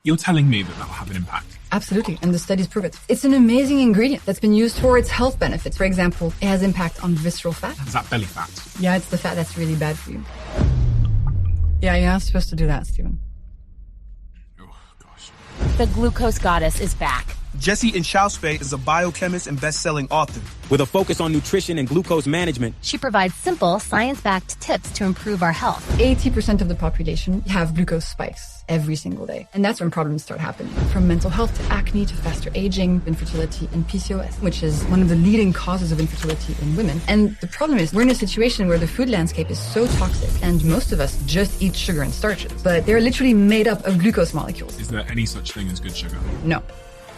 You're telling me that will have an impact? Absolutely, and the studies prove it. It's an amazing ingredient that's been used for its health benefits. For example, it has impact on visceral fat. Is that belly fat? Yeah, it's the fat that's really bad for you. Yeah, you're not supposed to do that, Steven. Oh, gosh. The glucose goddess is back. Jessie Inchauspé is a biochemist and best-selling author. With a focus on nutrition and glucose management, She provides simple, science-backed tips to improve our health. 80% of the population have glucose spikes every single day. And that's when problems start happening. From mental health to acne to faster aging, infertility, and PCOS, which is one of the leading causes of infertility in women. And the problem is we're in a situation where the food landscape is so toxic, and most of us just eat sugar and starches. But they're literally made up of glucose molecules. Is there any such thing as good sugar? No.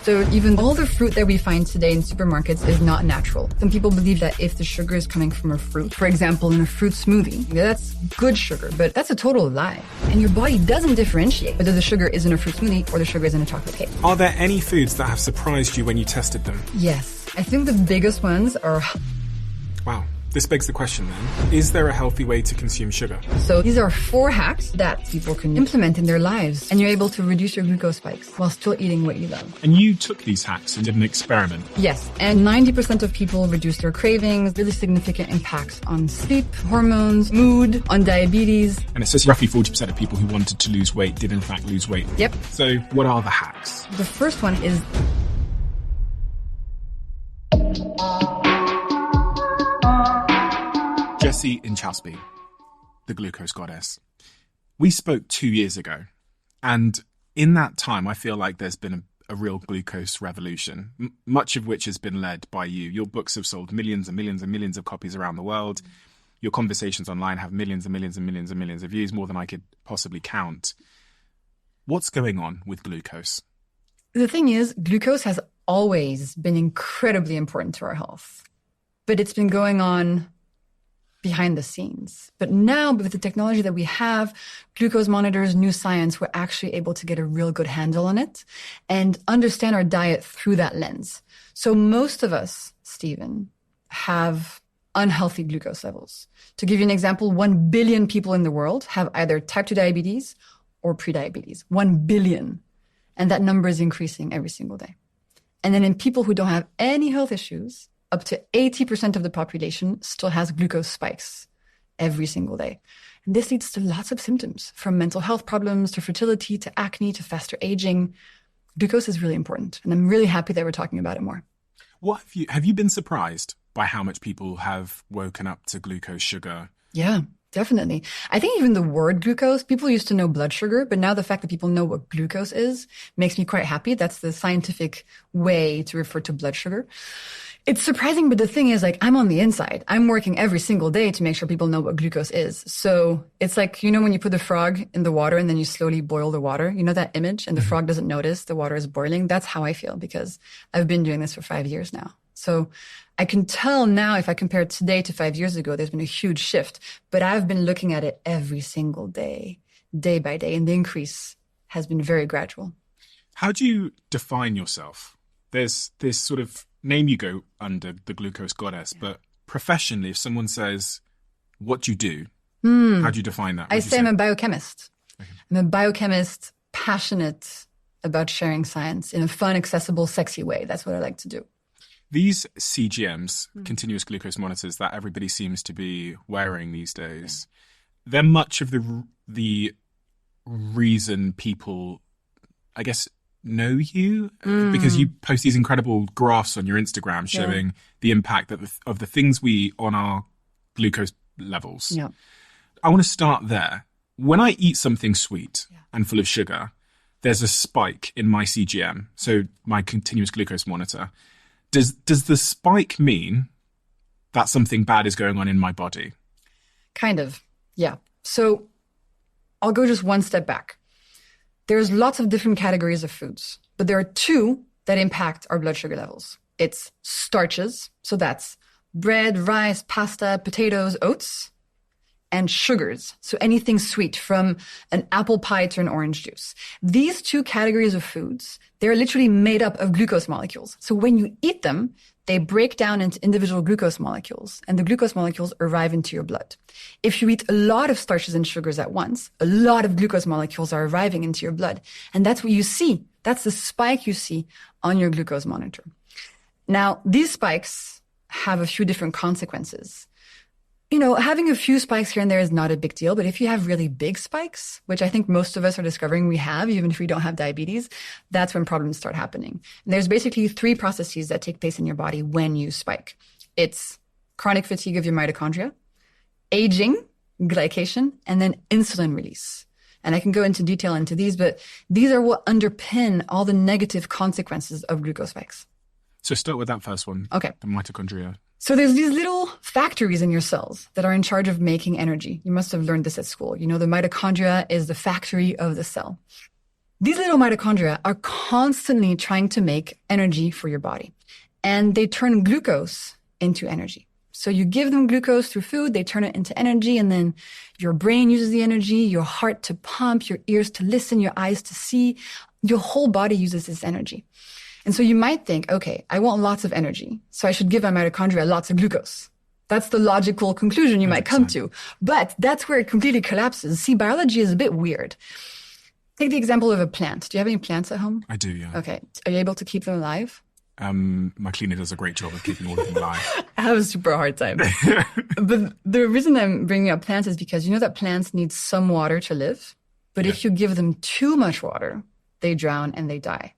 So even all the fruit that we find today in supermarkets is not natural. Some people believe that if the sugar is coming from a fruit, for example, in a fruit smoothie, that's good sugar, but that's a total lie. And your body doesn't differentiate whether the sugar is in a fruit smoothie or the sugar is in a chocolate cake. Are there any foods that have surprised you when you tested them? Yes. I think the biggest ones are... Wow. This begs the question then, is there a healthy way to consume sugar? So these are 4 hacks that people can implement in their lives, and you're able to reduce your glucose spikes while still eating what you love. And you took these hacks and did an experiment? Yes, and 90% of people reduce their cravings, really significant impacts on sleep, hormones, mood, on diabetes. And it says roughly 40% of people who wanted to lose weight did in fact lose weight. Yep. So what are the hacks? The first one is... Jessie Inchauspé, the glucose goddess. We spoke 2 years ago, and in that time, I feel like there's been a real glucose revolution, much of which has been led by you. Your books have sold millions and millions and millions of copies around the world. Your conversations online have millions and millions and millions and millions of views, more than I could possibly count. What's going on with glucose? The thing is, glucose has always been incredibly important to our health, but it's been going on behind the scenes. But now, with the technology that we have, glucose monitors, new science, we're actually able to get a real good handle on it and understand our diet through that lens. So most of us, Steven, have unhealthy glucose levels. To give you an example, 1 billion people in the world have either type 2 diabetes or prediabetes. 1 billion. And that number is increasing every single day. And then in people who don't have any health issues, up to 80% of the population still has glucose spikes every single day. And this leads to lots of symptoms, from mental health problems to fertility to acne to faster aging. Glucose is really important, and I'm really happy that we're talking about it more. What have you been surprised by how much people have woken up to glucose sugar? Yeah, definitely. I think even the word glucose, people used to know blood sugar, but now the fact that people know what glucose is makes me quite happy. That's the scientific way to refer to blood sugar. It's surprising, but the thing is, like, I'm on the inside. I'm working every single day to make sure people know what glucose is. So it's like, you know, when you put the frog in the water and then you slowly boil the water, you know that image, and the frog doesn't notice the water is boiling? That's how I feel, because I've been doing this for 5 years now. So I can tell now, if I compare today to 5 years ago, there's been a huge shift, but I've been looking at it every single day, day by day, and the increase has been very gradual. How do you define yourself? There's this sort of name you go under, the glucose goddess, but professionally, if someone says, what do you do? How do you define that? I say I'm a biochemist. Okay. I'm a biochemist, passionate about sharing science in a fun, accessible, sexy way. That's what I like to do. These CGMs, continuous glucose monitors, that everybody seems to be wearing these days, they're much of the reason people, I guess, know you, because you post these incredible graphs on your Instagram showing the impact of the things we eat on our glucose levels. Yeah. I want to start there. When I eat something sweet and full of sugar, there's a spike in my CGM, so my continuous glucose monitor. Does the spike mean that something bad is going on in my body? Kind of, yeah. So I'll go just one step back. There's lots of different categories of foods, but there are 2 that impact our blood sugar levels. It's starches, so that's bread, rice, pasta, potatoes, oats, and sugars. So anything sweet, from an apple pie to an orange juice. These two categories of foods, they're literally made up of glucose molecules. So when you eat them, they break down into individual glucose molecules, and the glucose molecules arrive into your blood. If you eat a lot of starches and sugars at once, a lot of glucose molecules are arriving into your blood. And that's what you see. That's the spike you see on your glucose monitor. Now, these spikes have a few different consequences. You know, having a few spikes here and there is not a big deal, but if you have really big spikes, which I think most of us are discovering we have, even if we don't have diabetes, that's when problems start happening. And there's basically 3 processes that take place in your body when you spike. It's chronic fatigue of your mitochondria, aging, glycation, and then insulin release. And I can go into detail into these, but these are what underpin all the negative consequences of glucose spikes. So start with that first one. Okay. The mitochondria. So there's these little factories in your cells that are in charge of making energy. You must have learned this at school. You know, the mitochondria is the factory of the cell. These little mitochondria are constantly trying to make energy for your body. And they turn glucose into energy. So you give them glucose through food, they turn it into energy, and then your brain uses the energy, your heart to pump, your ears to listen, your eyes to see. Your whole body uses this energy. And so you might think, okay, I want lots of energy, so I should give my mitochondria lots of glucose. That's the logical conclusion you might come to. But that's where it completely collapses. See, biology is a bit weird. Take the example of a plant. Do you have any plants at home? I do, yeah. Okay. Are you able to keep them alive? My cleaner does a great job of keeping all of them alive. I have a super hard time. But the reason I'm bringing up plants is because you know that plants need some water to live. But if you give them too much water, they drown and they die.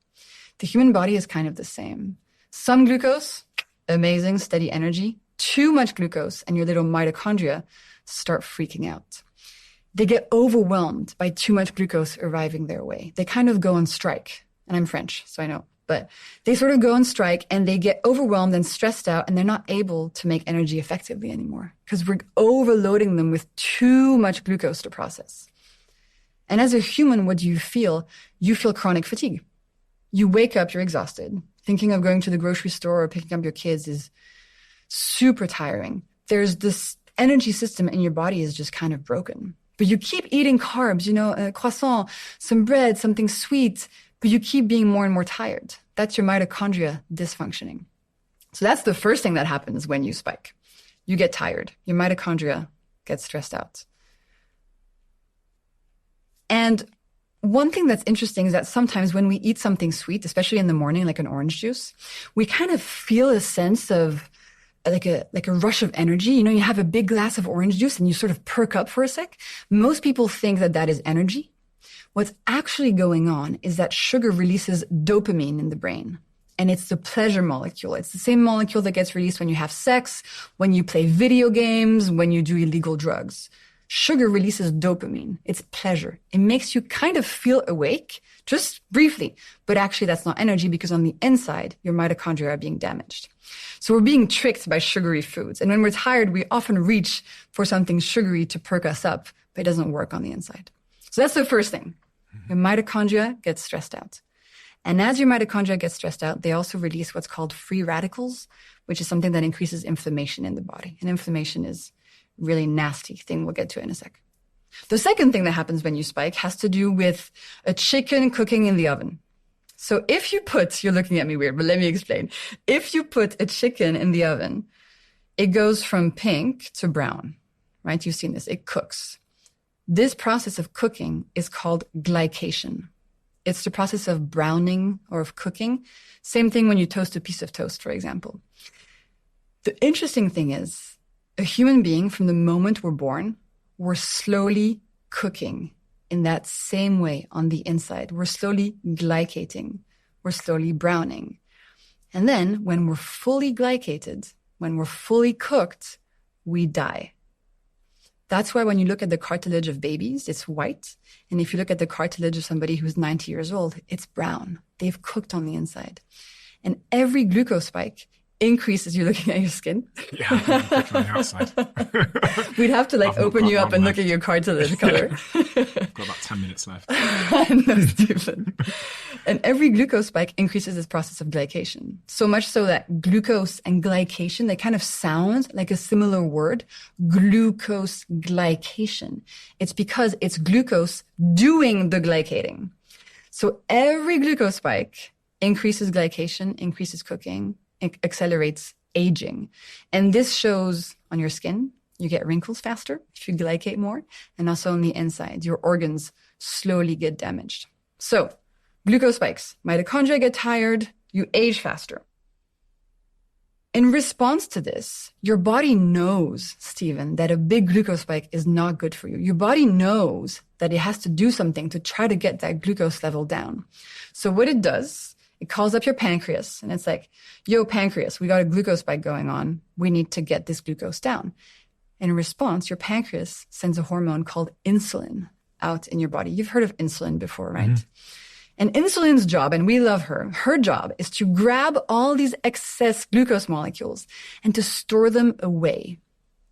The human body is kind of the same. Some glucose, amazing, steady energy. Too much glucose, and your little mitochondria start freaking out. They get overwhelmed by too much glucose arriving their way. They kind of go on strike. And I'm French, so I know. But they sort of go on strike, and they get overwhelmed and stressed out, and they're not able to make energy effectively anymore because we're overloading them with too much glucose to process. And as a human, what do you feel? You feel chronic fatigue. You wake up, you're exhausted. Thinking of going to the grocery store or picking up your kids is super tiring. There's this energy system in your body is just kind of broken. But you keep eating carbs, you know, a croissant, some bread, something sweet, but you keep being more and more tired. That's your mitochondria dysfunctioning. So that's the first thing that happens when you spike. You get tired. Your mitochondria get stressed out. And one thing that's interesting is that sometimes when we eat something sweet, especially in the morning, like an orange juice, we kind of feel a sense of like a rush of energy. You know, you have a big glass of orange juice and you sort of perk up for a sec. Most people think that that is energy. What's actually going on is that sugar releases dopamine in the brain. And it's the pleasure molecule. It's the same molecule that gets released when you have sex, when you play video games, when you do illegal drugs. Sugar releases dopamine. It's pleasure. It makes you kind of feel awake, just briefly. But actually, that's not energy because on the inside, your mitochondria are being damaged. So we're being tricked by sugary foods. And when we're tired, we often reach for something sugary to perk us up, but it doesn't work on the inside. So that's the first thing. Your mitochondria gets stressed out. And as your mitochondria get stressed out, they also release what's called free radicals, which is something that increases inflammation in the body. And inflammation is really nasty thing. We'll get to it in a sec. The second thing that happens when you spike has to do with a chicken cooking in the oven. So if you put, you're looking at me weird, but let me explain. If you put a chicken in the oven, it goes from pink to brown, right? You've seen this. It cooks. This process of cooking is called glycation. It's the process of browning or of cooking. Same thing when you toast a piece of toast, for example. The interesting thing is, a human being, from the moment we're born, we're slowly cooking in that same way on the inside. We're slowly glycating. We're slowly browning. And then when we're fully glycated, when we're fully cooked, we die. That's why when you look at the cartilage of babies, it's white. And if you look at the cartilage of somebody who's 90 years old, it's brown. They've cooked on the inside. And every glucose spike increases, you're looking at your skin. Yeah, I'm looking on the outside. We'd have to like open you up and look at your cartilage color. I've got about 10 minutes left. No, Steven. And every glucose spike increases this process of glycation. So much so that glucose and glycation, they kind of sound like a similar word, glucose glycation. It's because it's glucose doing the glycating. So every glucose spike increases glycation, increases cooking, accelerates aging. And this shows on your skin. You get wrinkles faster if you glycate more, and also on the inside, your organs slowly get damaged. So, glucose spikes, mitochondria get tired, you age faster. In response to this, your body knows, Steven, that a big glucose spike is not good for you. Your body knows that it has to do something to try to get that glucose level down. So what it does, it calls up your pancreas, and it's like, yo, pancreas, we got a glucose spike going on. We need to get this glucose down. In response, your pancreas sends a hormone called insulin out in your body. You've heard of insulin before, right? Mm-hmm. And insulin's job, and we love her job is to grab all these excess glucose molecules and to store them away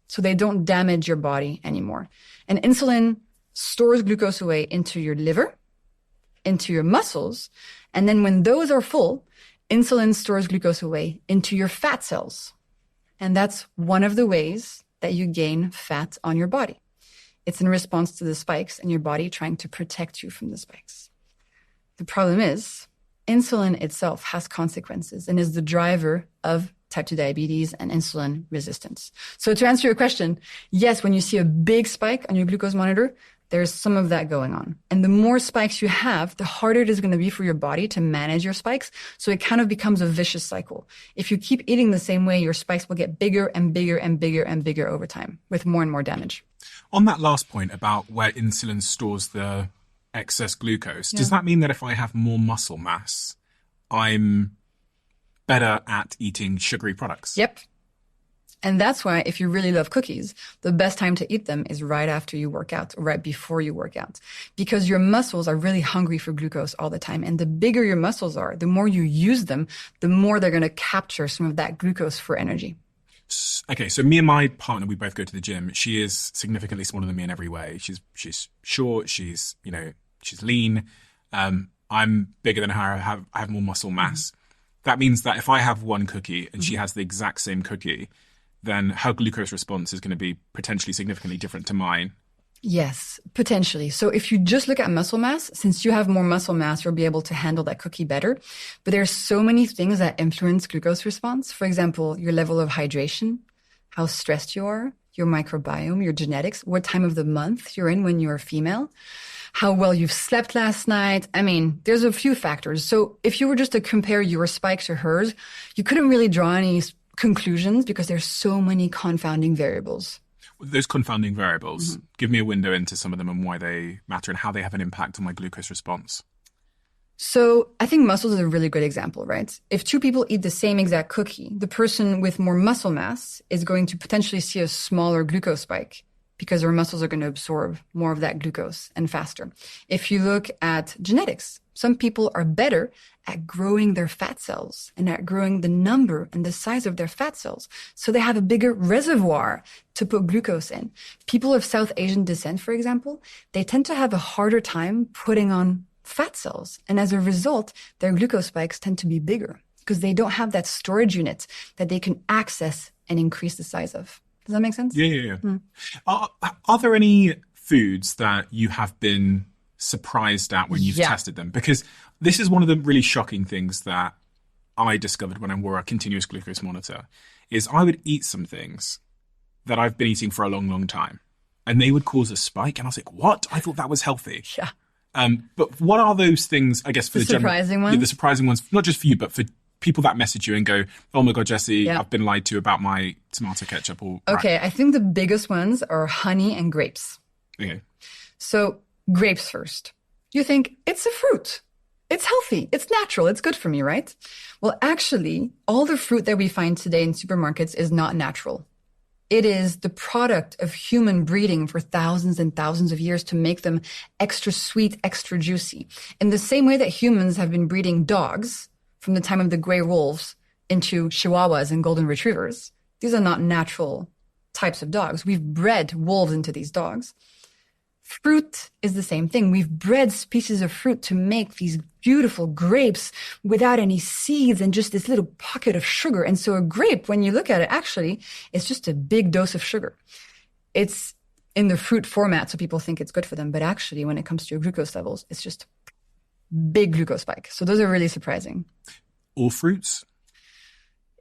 so they don't damage your body anymore. And insulin stores glucose away into your liver, into your muscles, and then when those are full, insulin stores glucose away into your fat cells. And that's one of the ways that you gain fat on your body. It's in response to the spikes and your body trying to protect you from the spikes. The problem is, insulin itself has consequences and is the driver of type 2 diabetes and insulin resistance. So to answer your question, yes, when you see a big spike on your glucose monitor, there's some of that going on. And the more spikes you have, the harder it is going to be for your body to manage your spikes. So it kind of becomes a vicious cycle. If you keep eating the same way, your spikes will get bigger and bigger and bigger and bigger over time with more and more damage. On that last point about where insulin stores the excess glucose, does that mean that if I have more muscle mass, I'm better at eating sugary products? Yep. And that's why if you really love cookies, the best time to eat them is right after you work out or right before you work out, because your muscles are really hungry for glucose all the time. And the bigger your muscles are, the more you use them, the more they're going to capture some of that glucose for energy. Okay, so me and my partner, we both go to the gym. She is significantly smaller than me in every way. She's short, she's lean. I'm bigger than her. I have more muscle mass. That means that if I have one cookie and she has the exact same cookie, then her glucose response is going to be potentially significantly different to mine. Yes, potentially. So if you just look at muscle mass, since you have more muscle mass, you'll be able to handle that cookie better. But there's so many things that influence glucose response. For example, your level of hydration, how stressed you are, your microbiome, your genetics, what time of the month you're in when you're female, how well you've slept last night. I mean, there's a few factors. So if you were just to compare your spikes to hers, you couldn't really draw any conclusions because there's so many confounding variables. Those confounding variables, give me a window into some of them and why they matter and how they have an impact on my glucose response. So I think muscles is a really good example, right? If two people eat the same exact cookie, the person with more muscle mass is going to potentially see a smaller glucose spike because their muscles are going to absorb more of that glucose and faster. If you look at genetics, some people are better at growing their fat cells and at growing the number and the size of their fat cells. So they have a bigger reservoir to put glucose in. People of South Asian descent, for example, they tend to have a harder time putting on fat cells. And as a result, their glucose spikes tend to be bigger because they don't have that storage unit that they can access and increase the size of. Does that make sense? Yeah. Are there any foods that you have been surprised at when you've tested them? Because this is one of the really shocking things that I discovered when I wore a continuous glucose monitor, is I would eat some things that I've been eating for a long, long time, and they would cause a spike. And I was like, what? I thought that was healthy. Yeah. But what are those things, I guess, for the surprising ones? Yeah, the surprising ones, not just for you, but for people that message you and go, oh my God, Jessie, I've been lied to about my tomato ketchup. Okay, I think the biggest ones are honey and grapes. Okay. So grapes first. You think it's a fruit. It's healthy. It's natural. It's good for me, right? Well, actually, all the fruit that we find today in supermarkets is not natural. It is the product of human breeding for thousands and thousands of years to make them extra sweet, extra juicy. In the same way that humans have been breeding dogs from the time of the gray wolves into chihuahuas and golden retrievers. These are not natural types of dogs. We've bred wolves into these dogs. Fruit is the same thing. We've bred species of fruit to make these beautiful grapes without any seeds and just this little pocket of sugar. And so a grape, when you look at it, actually, it's just a big dose of sugar. It's in the fruit format, so people think it's good for them. But actually, when it comes to your glucose levels, it's just big glucose spike. So those are really surprising. All fruits?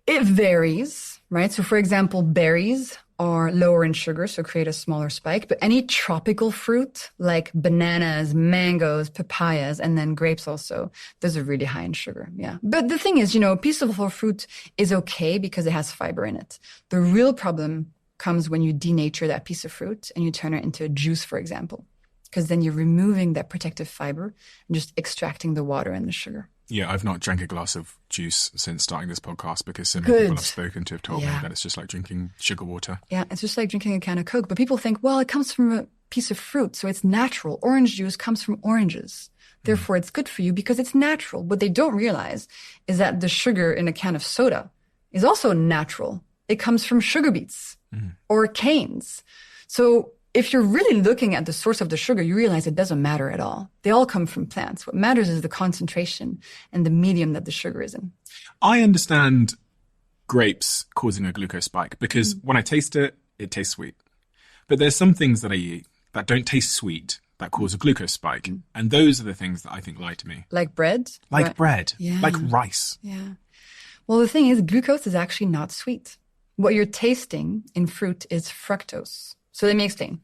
It varies, right? So for example, berries are lower in sugar, so create a smaller spike. But any tropical fruit like bananas, mangoes, papayas, and then grapes also, those are really high in sugar. Yeah. But the thing is, a piece of whole fruit is okay because it has fiber in it. The real problem comes when you denature that piece of fruit and you turn it into a juice, for example, because then you're removing that protective fiber and just extracting the water and the sugar. Yeah, I've not drank a glass of juice since starting this podcast because so many people I've spoken to have told me that it's just like drinking sugar water. Yeah, it's just like drinking a can of Coke. But people think, well, it comes from a piece of fruit, so it's natural. Orange juice comes from oranges. Therefore, it's good for you because it's natural. What they don't realize is that the sugar in a can of soda is also natural. It comes from sugar beets or canes. So if you're really looking at the source of the sugar, you realize it doesn't matter at all. They all come from plants. What matters is the concentration and the medium that the sugar is in. I understand grapes causing a glucose spike because when I taste it, it tastes sweet. But there's some things that I eat that don't taste sweet that cause a glucose spike. And those are the things that I think lie to me. Like bread? Like bread. Yeah. Like rice. Yeah. Well, the thing is, glucose is actually not sweet. What you're tasting in fruit is fructose. So let me explain.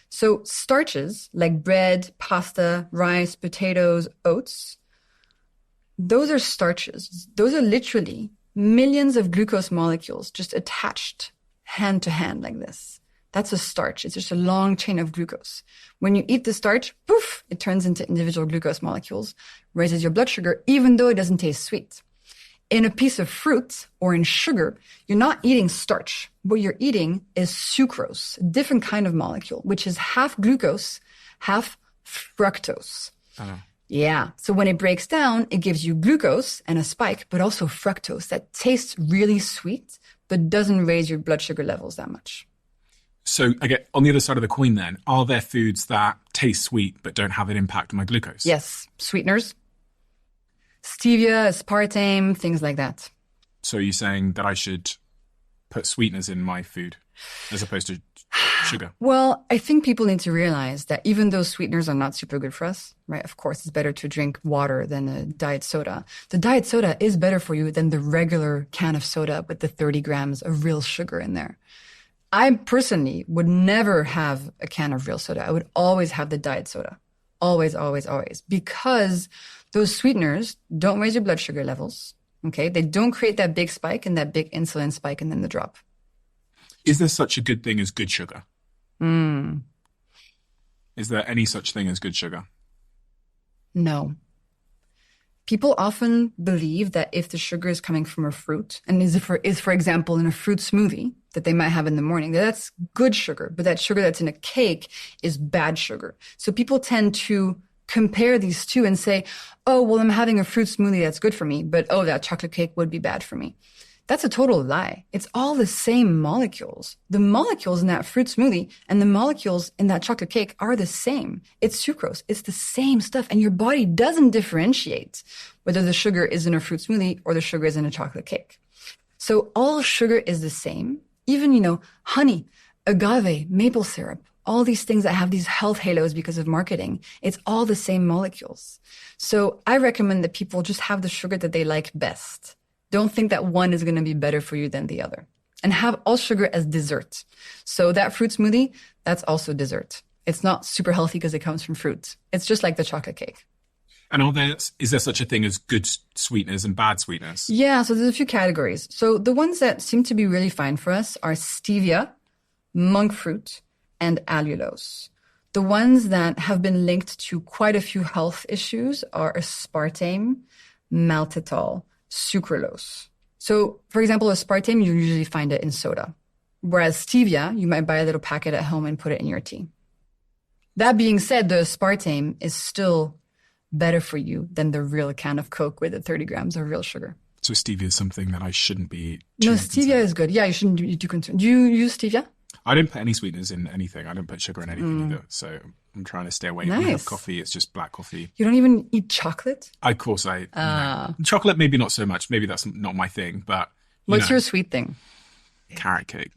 So starches like bread, pasta, rice, potatoes, oats, those are starches. Those are literally millions of glucose molecules just attached hand to hand like this. That's a starch. It's just a long chain of glucose. When you eat the starch, poof, it turns into individual glucose molecules, raises your blood sugar, even though it doesn't taste sweet. In a piece of fruit or in sugar, you're not eating starch. What you're eating is sucrose, a different kind of molecule, which is half glucose, half fructose. Yeah. So when it breaks down, it gives you glucose and a spike, but also fructose that tastes really sweet, but doesn't raise your blood sugar levels that much. So again, on the other side of the coin then, are there foods that taste sweet but don't have an impact on my glucose? Yes. Sweeteners. Stevia, aspartame, things like that. So you're saying that I should put sweeteners in my food as opposed to sugar? Well, I think people need to realize that even though sweeteners are not super good for us, right? Of course, it's better to drink water than a diet soda. The diet soda is better for you than the regular can of soda with the 30 grams of real sugar in there. I personally would never have a can of real soda. I would always have the diet soda. Always, always, always. Because those sweeteners don't raise your blood sugar levels, okay? They don't create that big spike and that big insulin spike and then the drop. Is there such a good thing as good sugar? Is there any such thing as good sugar? No. People often believe that if the sugar is coming from a fruit and is for example, in a fruit smoothie that they might have in the morning, that's good sugar, but that sugar that's in a cake is bad sugar. So people tend to compare these two and say, oh, well, I'm having a fruit smoothie that's good for me, but oh, that chocolate cake would be bad for me. That's a total lie. It's all the same molecules. The molecules in that fruit smoothie and the molecules in that chocolate cake are the same. It's sucrose. It's the same stuff. And your body doesn't differentiate whether the sugar is in a fruit smoothie or the sugar is in a chocolate cake. So all sugar is the same. Even, honey, agave, maple syrup, all these things that have these health halos because of marketing, it's all the same molecules. So I recommend that people just have the sugar that they like best. Don't think that one is going to be better for you than the other. And have all sugar as dessert. So that fruit smoothie, that's also dessert. It's not super healthy because it comes from fruit. It's just like the chocolate cake. And is there such a thing as good sweeteners and bad sweeteners? Yeah, so there's a few categories. So the ones that seem to be really fine for us are stevia, monk fruit, and allulose. The ones that have been linked to quite a few health issues are aspartame, maltitol, sucralose. So, for example, aspartame, you usually find it in soda. Whereas stevia, you might buy a little packet at home and put it in your tea. That being said, the aspartame is still better for you than the real can of Coke with the 30 grams of real sugar. So stevia is something that I shouldn't be No, stevia is good. Yeah, you shouldn't be too concerned. Do you use stevia? I don't put any sweeteners in anything. I don't put sugar in anything either. So I'm trying to stay away. When we have coffee, it's just black coffee. You don't even eat chocolate? Of course no. Chocolate, maybe not so much. Maybe that's not my thing. But what's your sweet thing? Carrot cake.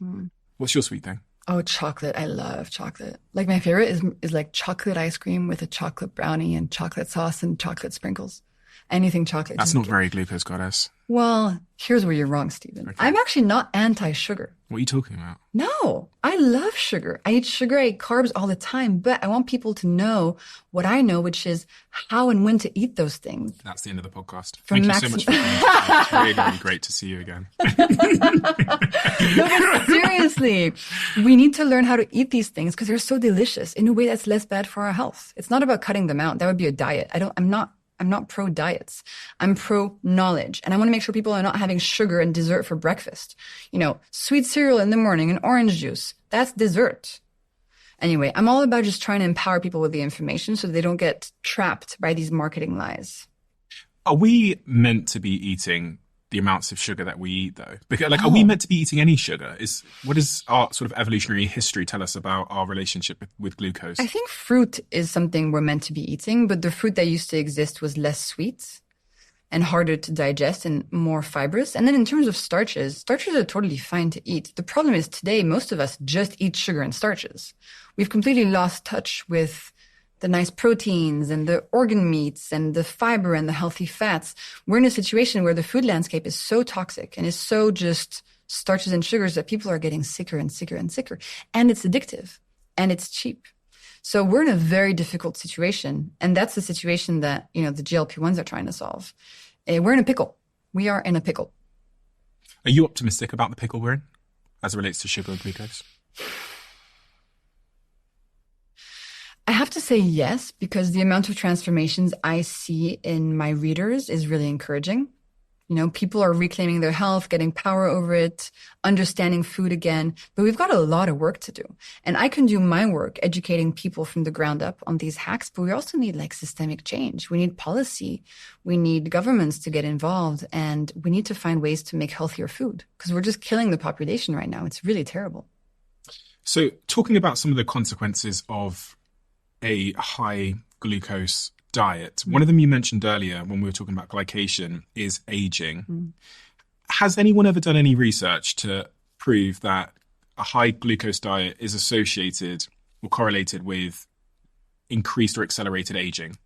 What's your sweet thing? Oh, chocolate. I love chocolate. Like my favorite is like chocolate ice cream with a chocolate brownie and chocolate sauce and chocolate sprinkles. Anything chocolate. That's not very glucose goddess. Well, here's where you're wrong, Steven. Okay. I'm actually not anti-sugar. What are you talking about? No, I love sugar. I eat sugar, I eat carbs all the time, but I want people to know what I know, which is how and when to eat those things. That's the end of the podcast. Thank you so much for coming. It's really, really great to see you again. No, but seriously, we need to learn how to eat these things because they're so delicious in a way that's less bad for our health. It's not about cutting them out. That would be a diet. I'm not pro diets. I'm pro knowledge. And I want to make sure people are not having sugar and dessert for breakfast. Sweet cereal in the morning and orange juice. That's dessert. Anyway, I'm all about just trying to empower people with the information so they don't get trapped by these marketing lies. Are we meant to be eating the amounts of sugar that we eat, though? Because, are we meant to be eating any sugar? What does our sort of evolutionary history tell us about our relationship with glucose? I think fruit is something we're meant to be eating, but the fruit that used to exist was less sweet and harder to digest and more fibrous. And then in terms of starches are totally fine to eat. The problem is today, most of us just eat sugar and starches. We've completely lost touch with the nice proteins and the organ meats and the fiber and the healthy fats. We're in a situation where the food landscape is so toxic and is so just starches and sugars that people are getting sicker and sicker and sicker. And it's addictive and it's cheap. So we're in a very difficult situation. And that's the situation that, the GLP-1s are trying to solve. We're in a pickle. We are in a pickle. Are you optimistic about the pickle we're in as it relates to sugar and glucose? I have to say yes, because the amount of transformations I see in my readers is really encouraging. People are reclaiming their health, getting power over it, understanding food again. But we've got a lot of work to do. And I can do my work educating people from the ground up on these hacks, but we also need systemic change. We need policy. We need governments to get involved. And we need to find ways to make healthier food because we're just killing the population right now. It's really terrible. So talking about some of the consequences of a high glucose diet. One of them you mentioned earlier when we were talking about glycation is aging. Has anyone ever done any research to prove that a high glucose diet is associated or correlated with increased or accelerated aging?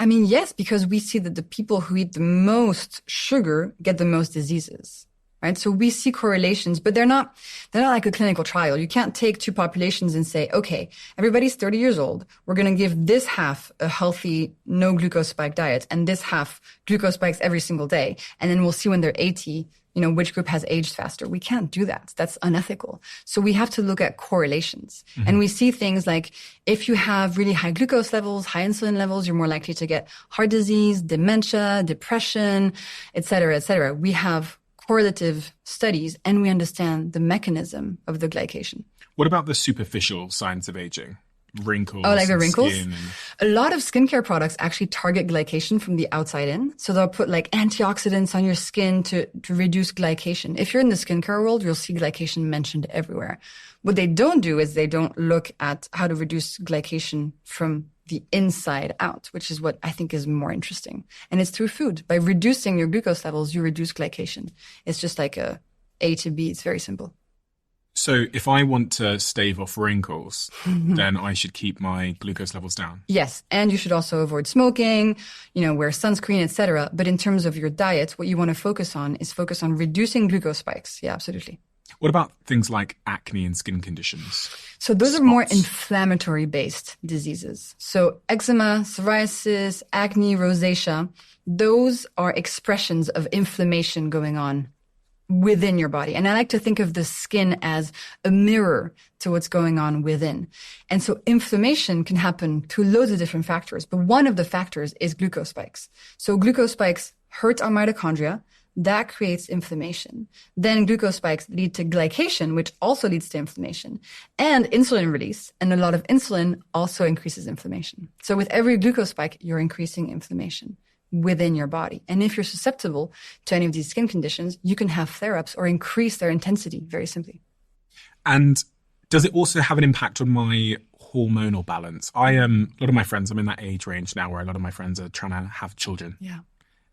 I mean, yes, because we see that the people who eat the most sugar get the most diseases. Right? So we see correlations, but they're not like a clinical trial. You can't take two populations and say, okay, everybody's 30 years old. We're going to give this half a healthy, no glucose spike diet and this half glucose spikes every single day. And then we'll see when they're 80, which group has aged faster. We can't do that. That's unethical. So we have to look at correlations. And we see things like if you have really high glucose levels, high insulin levels, you're more likely to get heart disease, dementia, depression, et cetera, et cetera. We have correlative studies, and we understand the mechanism of the glycation. What about the superficial signs of aging? Wrinkles. Oh, like the wrinkles? Skin A lot of skincare products actually target glycation from the outside in. So they'll put antioxidants on your skin to reduce glycation. If you're in the skincare world, you'll see glycation mentioned everywhere. What they don't do is they don't look at how to reduce glycation from the inside out, which is what I think is more interesting. And it's through food. By reducing your glucose levels, you reduce glycation. It's just like a to B. It's very simple. So if I want to stave off wrinkles, then I should keep my glucose levels down. Yes. And you should also avoid smoking, wear sunscreen, etc. But in terms of your diet, what you want to focus on reducing glucose spikes. Yeah, absolutely. What about things like acne and skin conditions? So those are more inflammatory-based diseases. So eczema, psoriasis, acne, rosacea, those are expressions of inflammation going on within your body. And I like to think of the skin as a mirror to what's going on within. And so inflammation can happen through loads of different factors, but one of the factors is glucose spikes. So glucose spikes hurt our mitochondria. That creates inflammation. Then glucose spikes lead to glycation, which also leads to inflammation, and insulin release. And a lot of insulin also increases inflammation. So with every glucose spike, you're increasing inflammation within your body. And if you're susceptible to any of these skin conditions, you can have flare-ups or increase their intensity very simply. And Does it also have an impact on my hormonal balance? A lot of my friends, I'm in that age range now where a lot of my friends are trying to have children. Yeah.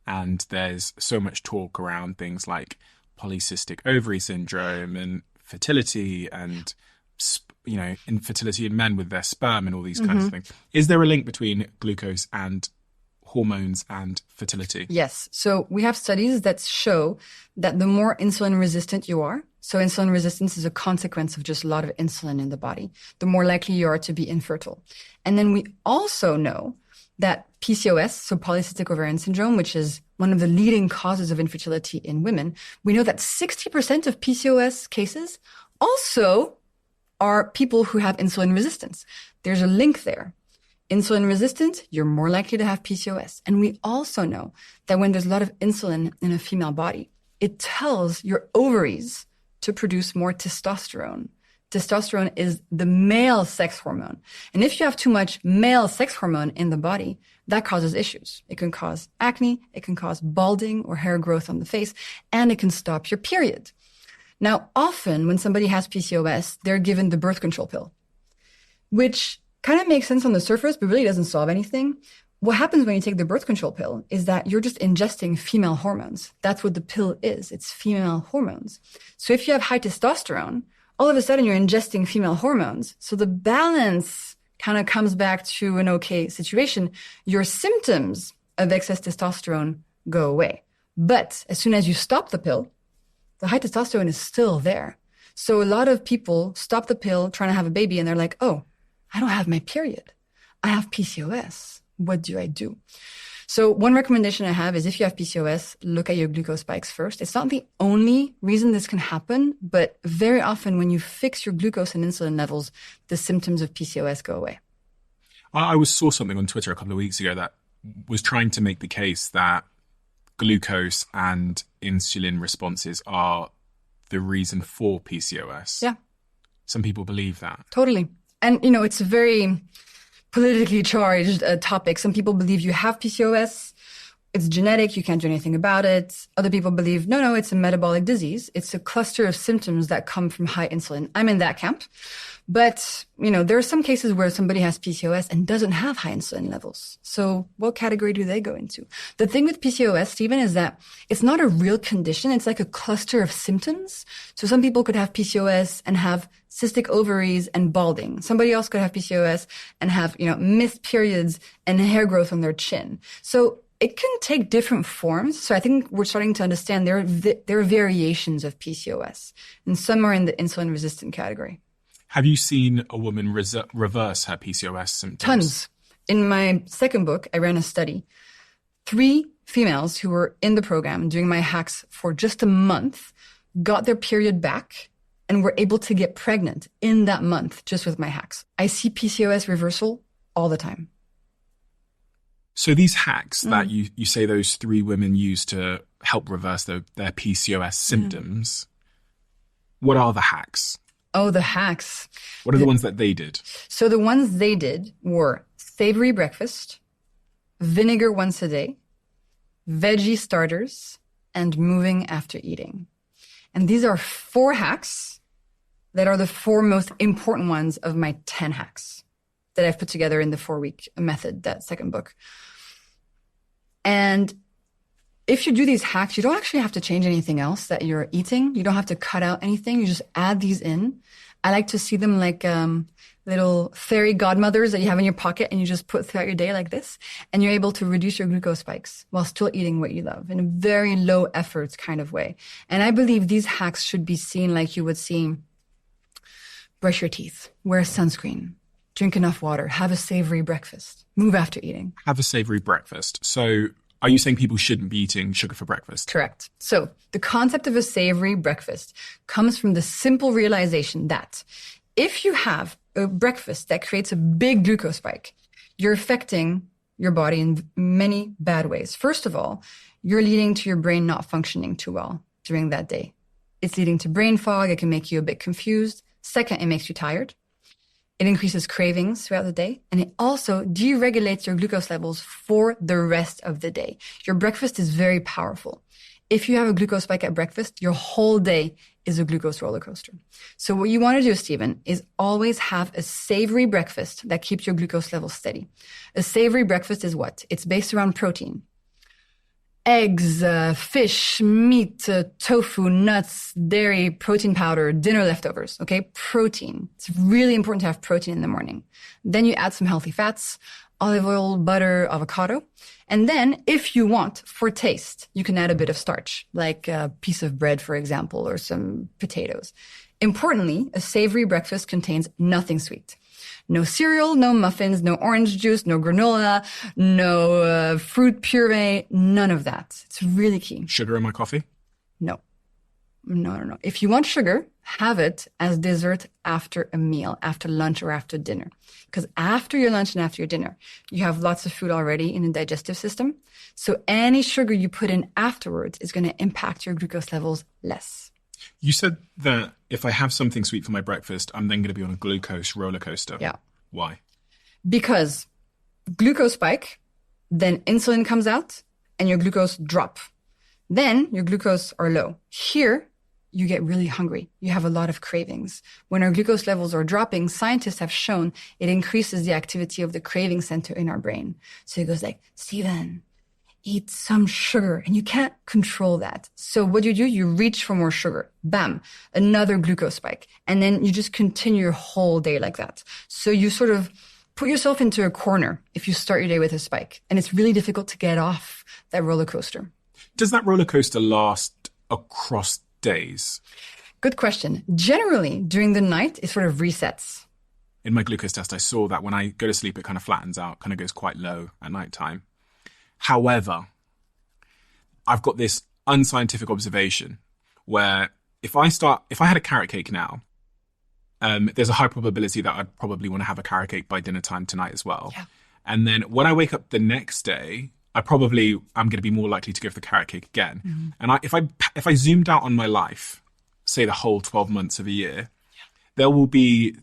And there's so much talk around things like polycystic ovary syndrome and fertility and, infertility in men with their sperm and all these kinds of things. Is there a link between glucose and hormones and fertility? Yes. So we have studies that show that the more insulin resistant you are, so insulin resistance is a consequence of just a lot of insulin in the body, the more likely you are to be infertile. And then we also know that PCOS, so polycystic ovarian syndrome, which is one of the leading causes of infertility in women, we know that 60% of PCOS cases also are people who have insulin resistance. There's a link there. Insulin resistant, you're more likely to have PCOS. And we also know that when there's a lot of insulin in a female body, it tells your ovaries to produce more testosterone. Testosterone is the male sex hormone. And if you have too much male sex hormone in the body, that causes issues. It can cause acne, it can cause balding or hair growth on the face, and it can stop your period. Now, often when somebody has PCOS, they're given the birth control pill, which kind of makes sense on the surface, but really doesn't solve anything. What happens when you take the birth control pill is that you're just ingesting female hormones. That's what the pill is. It's female hormones. So if you have high testosterone, all of a sudden you're ingesting female hormones. So the balance kind of comes back to an okay situation. Your symptoms of excess testosterone go away. But as soon as you stop the pill, the high testosterone is still there. So a lot of people stop the pill trying to have a baby and they're like, oh, I don't have my period. I have PCOS. What do I do? So one recommendation I have is if you have PCOS, look at your glucose spikes first. It's not the only reason this can happen, but very often when you fix your glucose and insulin levels, the symptoms of PCOS go away. I saw something on Twitter a couple of weeks ago that was trying to make the case that glucose and insulin responses are the reason for PCOS. Yeah. Some people believe that. Totally. And, it's a very politically charged topic. Some people believe you have PCOS. It's genetic. You can't do anything about it. Other people believe, no, it's a metabolic disease. It's a cluster of symptoms that come from high insulin. I'm in that camp. But, there are some cases where somebody has PCOS and doesn't have high insulin levels. So what category do they go into? The thing with PCOS, Steven, is that it's not a real condition. It's like a cluster of symptoms. So some people could have PCOS and have cystic ovaries and balding. Somebody else could have PCOS and have, missed periods and hair growth on their chin. So it can take different forms. So I think we're starting to understand there are variations of PCOS, and some are in the insulin resistant category. Have you seen a woman reverse her PCOS symptoms? Tons. In my second book, I ran a study. 3 females who were in the program doing my hacks for just a month got their period back and were able to get pregnant in that month just with my hacks. I see PCOS reversal all the time. So these hacks that you say those 3 women used to help reverse their PCOS symptoms, what are the hacks? Oh, the hacks. What are the ones that they did? So the ones they did were savory breakfast, vinegar once a day, veggie starters, and moving after eating. And these are 4 hacks that are the 4 most important ones of my 10 hacks that I've put together in the 4-week method, that second book. And if you do these hacks, you don't actually have to change anything else that you're eating. You don't have to cut out anything. You just add these in. I like to see them like little fairy godmothers that you have in your pocket and you just put throughout your day like this. And you're able to reduce your glucose spikes while still eating what you love in a very low effort kind of way. And I believe these hacks should be seen like you would see brush your teeth, wear sunscreen, drink enough water, have a savory breakfast, move after eating. Have a savory breakfast. So are you saying people shouldn't be eating sugar for breakfast? Correct. So the concept of a savory breakfast comes from the simple realization that if you have a breakfast that creates a big glucose spike, you're affecting your body in many bad ways. First of all, you're leading to your brain not functioning too well during that day. It's leading to brain fog. It can make you a bit confused. Second, it makes you tired. It increases cravings throughout the day, and it also deregulates your glucose levels for the rest of the day. Your breakfast is very powerful. if you have a glucose spike at breakfast, your whole day is a glucose roller coaster. So what you want to do, Steven, is always have a savory breakfast that keeps your glucose level steady. A savory breakfast is what? It's based around protein. Eggs, fish, meat, tofu, nuts, dairy, protein powder, dinner leftovers, okay? Protein. It's really important to have protein in the morning. Then you add some healthy fats, olive oil, butter, avocado. And then, if you want, for taste, you can add a bit of starch, like a piece of bread, for example, or some potatoes. Importantly, a savory breakfast contains nothing sweet. No cereal, no muffins, no orange juice, no granola, no fruit puree, none of that. It's really key. Sugar in my coffee? No. No. If you want sugar, have it as dessert after a meal, after lunch or after dinner. Because after your lunch and after your dinner, you have lots of food already in the digestive system. So any sugar you put in afterwards is going to impact your glucose levels less. You said that if I have something sweet for my breakfast, I'm then going to be on a glucose roller coaster. Yeah. Why? Because glucose spike, then insulin comes out and your glucose drop. Then your glucose are low. Here, you get really hungry. You have a lot of cravings. When our glucose levels are dropping, scientists have shown it increases the activity of the craving center in our brain. So it goes like, Steven, eat some sugar. And you can't control that. So what do? You reach for more sugar. Bam, another glucose spike. And then you just continue your whole day like that. So you sort of put yourself into a corner if you start your day with a spike. And it's really difficult to get off that roller coaster. Does that roller coaster last across days? Good question. Generally, during the night, it sort of resets. In my glucose test, I saw that when I go to sleep, it kind of flattens out, kind of goes quite low at nighttime. However, I've got this unscientific observation where if I had a carrot cake now, there's a high probability that I'd probably want to have a carrot cake by dinner time tonight as well. Yeah. And then when I wake up the next day, I'm going to be more likely to go for the carrot cake again. Mm-hmm. And if I zoomed out on my life, say the whole 12 months of a year, there will be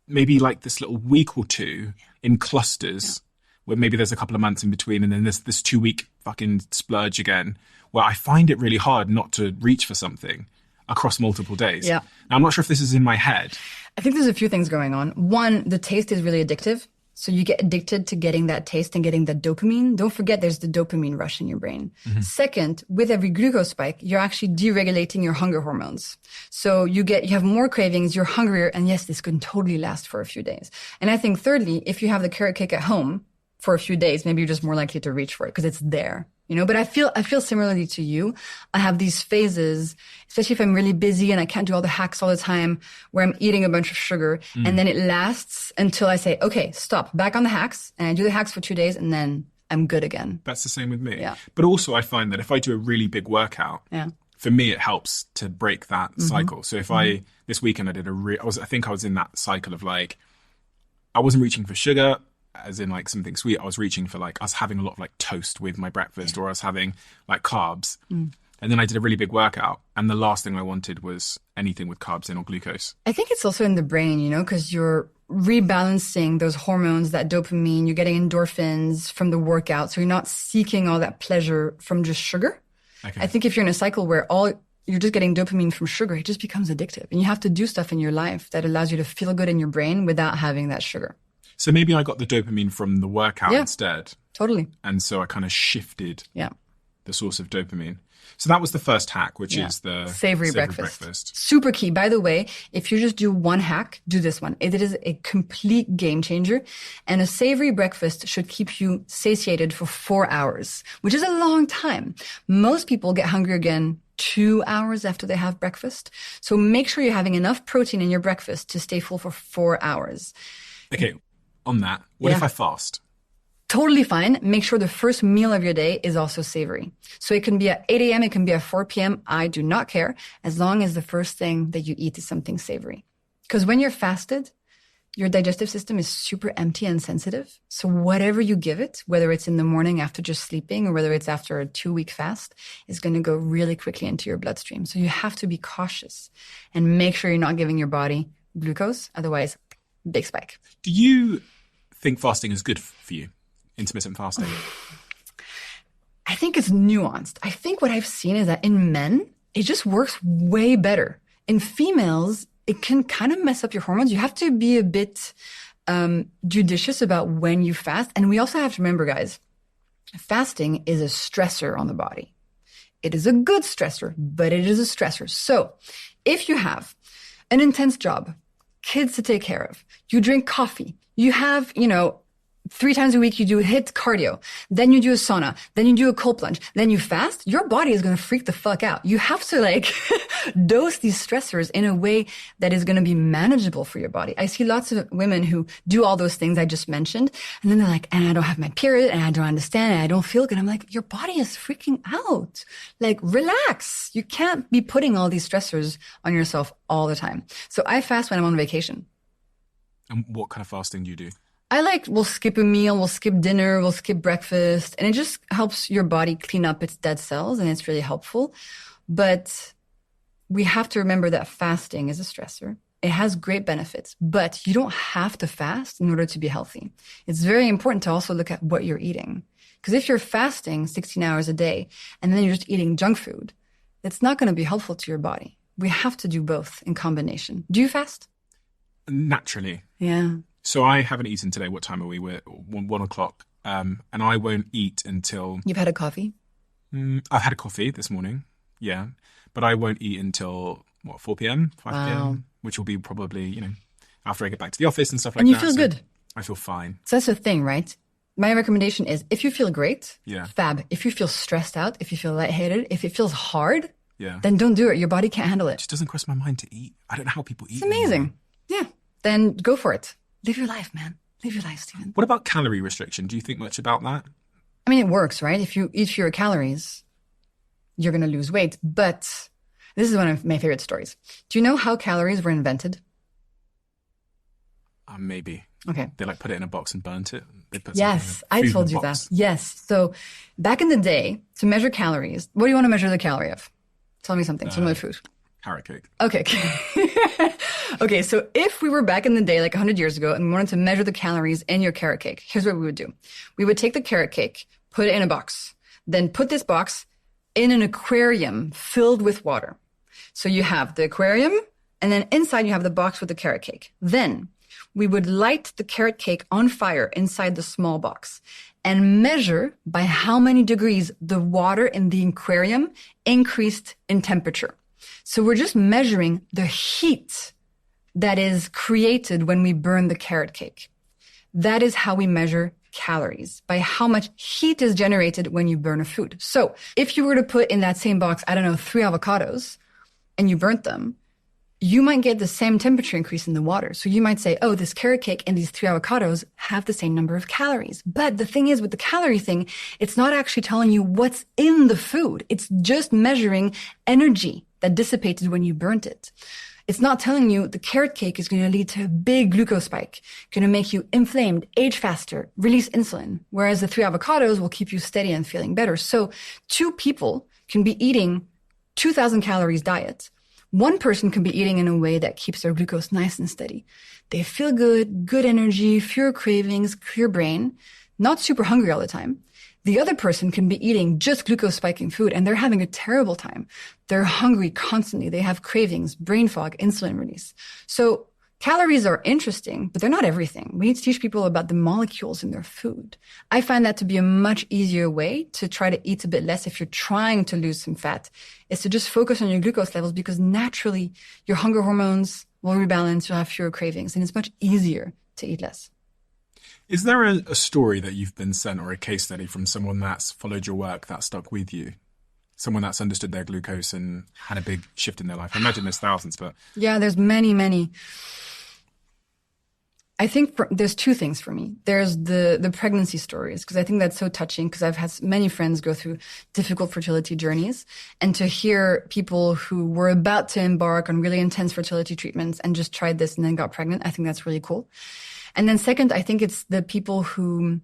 maybe like this little week or two in clusters where maybe there's a couple of months in between, and then there's this 2-week fucking splurge again, where I find it really hard not to reach for something across multiple days. Yeah. Now, I'm not sure if this is in my head. I think there's a few things going on. One, the taste is really addictive. So you get addicted to getting that taste and getting that dopamine. Don't forget there's the dopamine rush in your brain. Mm-hmm. Second, with every glucose spike, you're actually deregulating your hunger hormones. So you have more cravings, you're hungrier, and yes, this can totally last for a few days. And I think thirdly, if you have the carrot cake at home for a few days, maybe you're just more likely to reach for it because it's there. But I feel similarly to you. I have these phases, especially if I'm really busy and I can't do all the hacks all the time, where I'm eating a bunch of sugar, and then it lasts until I say, okay, stop, back on the hacks, and I do the hacks for 2 days, and then I'm good again. That's the same with me. Yeah. But also I find that if I do a really big workout, for me, it helps to break that cycle. So if this weekend I did I think I was in that cycle of like, I wasn't reaching for sugar, as in like something sweet. I was reaching for like, I was having a lot of like toast with my breakfast, or I was having like carbs. And then I did a really big workout, and the last thing I wanted was anything with carbs in or glucose. I think it's also in the brain, because you're rebalancing those hormones, that dopamine, you're getting endorphins from the workout. So you're not seeking all that pleasure from just sugar. Okay. I think if you're in a cycle where you're just getting dopamine from sugar, it just becomes addictive. And you have to do stuff in your life that allows you to feel good in your brain without having that sugar. So maybe I got the dopamine from the workout instead. Totally. And so I kind of shifted the source of dopamine. So that was the first hack, which is the savory breakfast. Super key. By the way, if you just do one hack, do this one. It is a complete game changer. And a savory breakfast should keep you satiated for 4 hours, which is a long time. Most people get hungry again 2 hours after they have breakfast. So make sure you're having enough protein in your breakfast to stay full for 4 hours. Okay. On that, what if I fast? Totally fine. Make sure the first meal of your day is also savory. So it can be at 8 a.m., it can be at 4 p.m. I do not care, as long as the first thing that you eat is something savory. Because when you're fasted, your digestive system is super empty and sensitive. So whatever you give it, whether it's in the morning after just sleeping or whether it's after a 2-week fast, is going to go really quickly into your bloodstream. So you have to be cautious and make sure you're not giving your body glucose. Otherwise, big spike. Do you think fasting is good for you? Intermittent fasting? I I think it's nuanced. I think what I've seen is that in men, it just works way better. In females, it can kind of mess up your hormones. You have to be a bit judicious about when you fast. And we also have to remember, guys, fasting is a stressor on the body. It is a good stressor, but it is a stressor. So if you have an intense job, kids to take care of, you drink coffee, you have, 3 times a week you do HIIT cardio, then you do a sauna, then you do a cold plunge, then you fast, your body is going to freak the fuck out. You have to dose these stressors in a way that is going to be manageable for your body. I see lots of women who do all those things I just mentioned, and then they're like, and I don't have my period, and I don't understand, and I don't feel good. I'm like, your body is freaking out. Relax. You can't be putting all these stressors on yourself all the time. So I fast when I'm on vacation. And what kind of fasting do you do? We'll skip a meal, we'll skip dinner, we'll skip breakfast, and it just helps your body clean up its dead cells, and it's really helpful. But we have to remember that fasting is a stressor. It has great benefits, but you don't have to fast in order to be healthy. It's very important to also look at what you're eating. Because if you're fasting 16 hours a day, and then you're just eating junk food, it's not going to be helpful to your body. We have to do both in combination. Do you fast? Naturally. Yeah. So I haven't eaten today. What time are we? We're 1 o'clock. And I won't eat until... You've had a coffee? I've had a coffee this morning. Yeah. But I won't eat until, 4 p.m., 5 p.m., which will be probably, after I get back to the office and stuff like that. And you feel good? I feel fine. So that's the thing, right? My recommendation is if you feel great, yeah, fab. If you feel stressed out, if you feel lightheaded, if it feels hard, yeah, then don't do it. Your body can't handle it. It just doesn't cross my mind to eat. I don't know how people eat. It's amazing. Yeah. Then go for it. Live your life, man. Live your life, Steven. What about calorie restriction? Do you think much about that? I mean, it works, right? If you eat fewer calories, you're going to lose weight. But this is one of my favorite stories. Do you know how calories were invented? Maybe. Okay. They put it in a box and burnt it. They put yes, I told you that. Yes. So back in the day, to measure calories, what do you want to measure the calorie of? Tell me something. Tell me food. Carrot cake. Okay. Okay, so if we were back in the day, 100 years ago, and we wanted to measure the calories in your carrot cake, here's what we would do. We would take the carrot cake, put it in a box, then put this box in an aquarium filled with water. So you have the aquarium, and then inside you have the box with the carrot cake. Then we would light the carrot cake on fire inside the small box and measure by how many degrees the water in the aquarium increased in temperature. So we're just measuring the heat that is created when we burn the carrot cake. That is how we measure calories, by how much heat is generated when you burn a food. So if you were to put in that same box, 3 avocados, and you burnt them, you might get the same temperature increase in the water. So you might say, oh, this carrot cake and these 3 avocados have the same number of calories. But the thing is with the calorie thing, it's not actually telling you what's in the food. It's just measuring energy that dissipated when you burnt it. It's not telling you the carrot cake is going to lead to a big glucose spike, going to make you inflamed, age faster, release insulin, whereas the 3 avocados will keep you steady and feeling better. So 2 people can be eating 2,000 calories diet. 1 person can be eating in a way that keeps their glucose nice and steady. They feel good, good energy, fewer cravings, clear brain, not super hungry all the time. The other person can be eating just glucose spiking food and they're having a terrible time. They're hungry constantly. They have cravings, brain fog, insulin release. So calories are interesting, but they're not everything. We need to teach people about the molecules in their food. I find that to be a much easier way to try to eat a bit less if you're trying to lose some fat, is to just focus on your glucose levels, because naturally your hunger hormones will rebalance, you'll have fewer cravings, and it's much easier to eat less. Is there a story that you've been sent, or a case study from someone that's followed your work that stuck with you? Someone that's understood their glucose and had a big shift in their life? I imagine there's thousands, but... Yeah, there's many. I think there's 2 things for me. There's the pregnancy stories, because I think that's so touching, because I've had many friends go through difficult fertility journeys, and to hear people who were about to embark on really intense fertility treatments and just tried this and then got pregnant, I think that's really cool. And then second, I think it's the people who,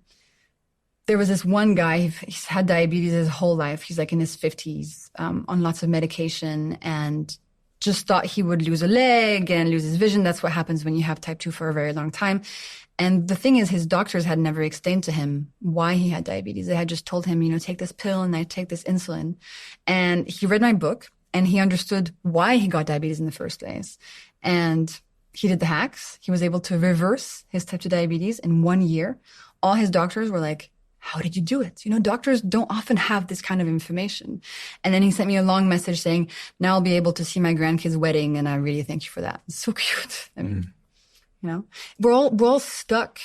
there was this one guy, he's had diabetes his whole life. He's in his 50s, on lots of medication, and just thought he would lose a leg and lose his vision. That's what happens when you have type 2 for a very long time. And the thing is, his doctors had never explained to him why he had diabetes. They had just told him, take this pill and I take this insulin. And he read my book and he understood why he got diabetes in the first place. And he did the hacks. He was able to reverse his type 2 diabetes in 1 year. All his doctors were like, how did you do it? Doctors don't often have this kind of information. And then he sent me a long message saying, now I'll be able to see my grandkids' wedding. And I really thank you for that. It's so cute. I mean, we're all stuck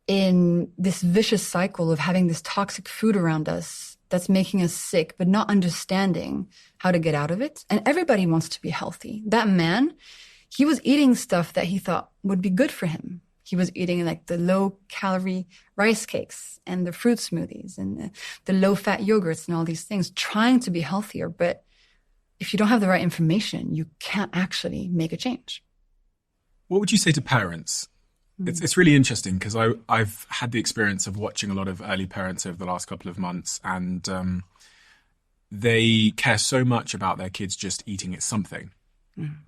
in this vicious cycle of having this toxic food around us that's making us sick, but not understanding how to get out of it. And everybody wants to be healthy. That man, he was eating stuff that he thought would be good for him. He was eating like the low-calorie rice cakes and the fruit smoothies and the low-fat yogurts and all these things, trying to be healthier. But if you don't have the right information, you can't actually make a change. What would you say to parents? It's really interesting because I've had the experience of watching a lot of early parents over the last couple of months, and they care so much about their kids just eating something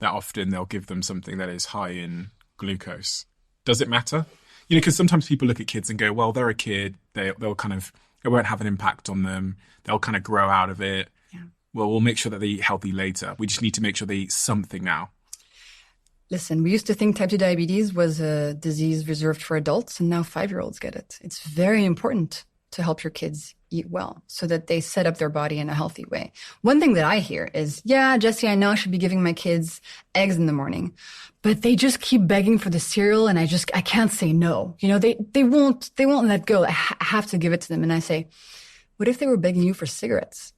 that often they'll give them something that is high in glucose. Does it matter? Because sometimes people look at kids and go, well, they're a kid. It won't have an impact on them. They'll kind of grow out of it. Yeah. Well, we'll make sure that they eat healthy later. We just need to make sure they eat something now. Listen, we used to think type 2 diabetes was a disease reserved for adults, and now 5-year-olds get it. It's very important to help your kids eat well so that they set up their body in a healthy way. One thing that I hear is, yeah, Jessie, I know I should be giving my kids eggs in the morning, but they just keep begging for the cereal and I can't say no. They won't let go. I have to give it to them. And I say, what if they were begging you for cigarettes?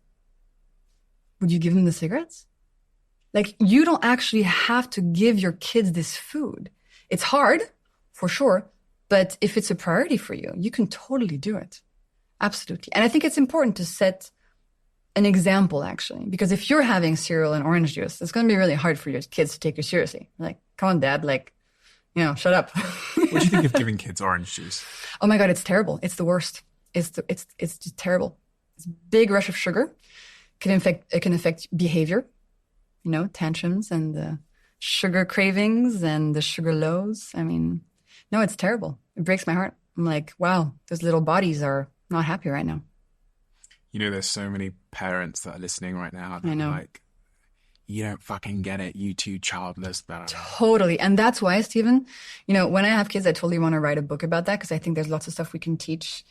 Would you give them the cigarettes? Like, you don't actually have to give your kids this food. It's hard, for sure, but if it's a priority for you, you can totally do it. Absolutely. And I think it's important to set an example, actually, because if you're having cereal and orange juice, it's going to be really hard for your kids to take you seriously. Like, come on, Dad, shut up. What do you think of giving kids orange juice? Oh my God, it's terrible. It's the worst. It's just terrible. It's a big rush of sugar. It can affect behavior, tantrums and the sugar cravings and the sugar lows. I mean, no, it's terrible. It breaks my heart. I'm like, wow, those little bodies are not happy right now. There's so many parents that are listening right now that I know. Are like, you don't fucking get it, you too childless. Totally. And that's why, Steven, when I have kids, I totally want to write a book about that because I think there's lots of stuff we can teach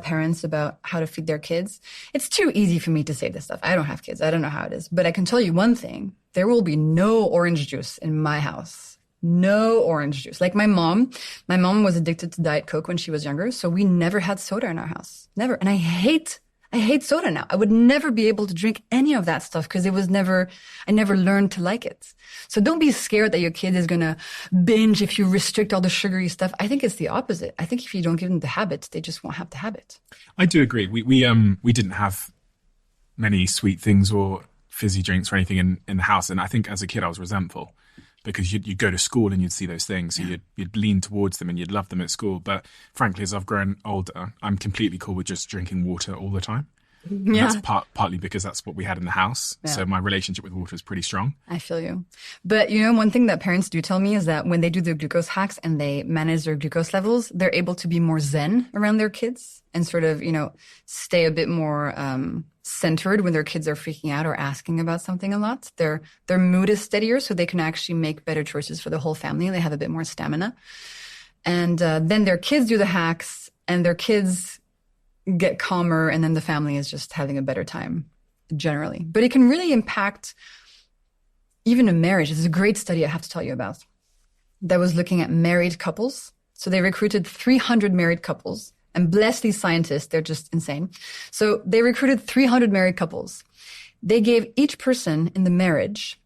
parents about how to feed their kids. It's too easy for me to say this stuff. I don't have kids. I don't know how it is. But I can tell you one thing. There will be no orange juice in my house. No orange juice. Like my mom was addicted to Diet Coke when she was younger. So we never had soda in our house. Never. And I hate soda now. I would never be able to drink any of that stuff because I never learned to like it. So don't be scared that your kid is going to binge if you restrict all the sugary stuff. I think it's the opposite. I think if you don't give them the habit, they just won't have the habit. I do agree. We didn't have many sweet things or fizzy drinks or anything in the house. And I think as a kid, I was resentful because you'd go to school and you'd see those things. So you'd lean towards them and you'd love them at school. But frankly, as I've grown older, I'm completely cool with just drinking water all the time. And that's partly because that's what we had in the house. Yeah. So my relationship with water is pretty strong. I feel you. But one thing that parents do tell me is that when they do the glucose hacks and they manage their glucose levels, they're able to be more zen around their kids and sort of, stay a bit more centered when their kids are freaking out or asking about something a lot. Their mood is steadier, so they can actually make better choices for the whole family. And they have a bit more stamina. And then their kids do the hacks and their kids get calmer, and then the family is just having a better time generally. But it can really impact even a marriage. This is a great study I have to tell you about that was looking at married couples. So they recruited 300 married couples, and bless these scientists, they're just insane. So they recruited 300 married couples. They gave each person in the marriage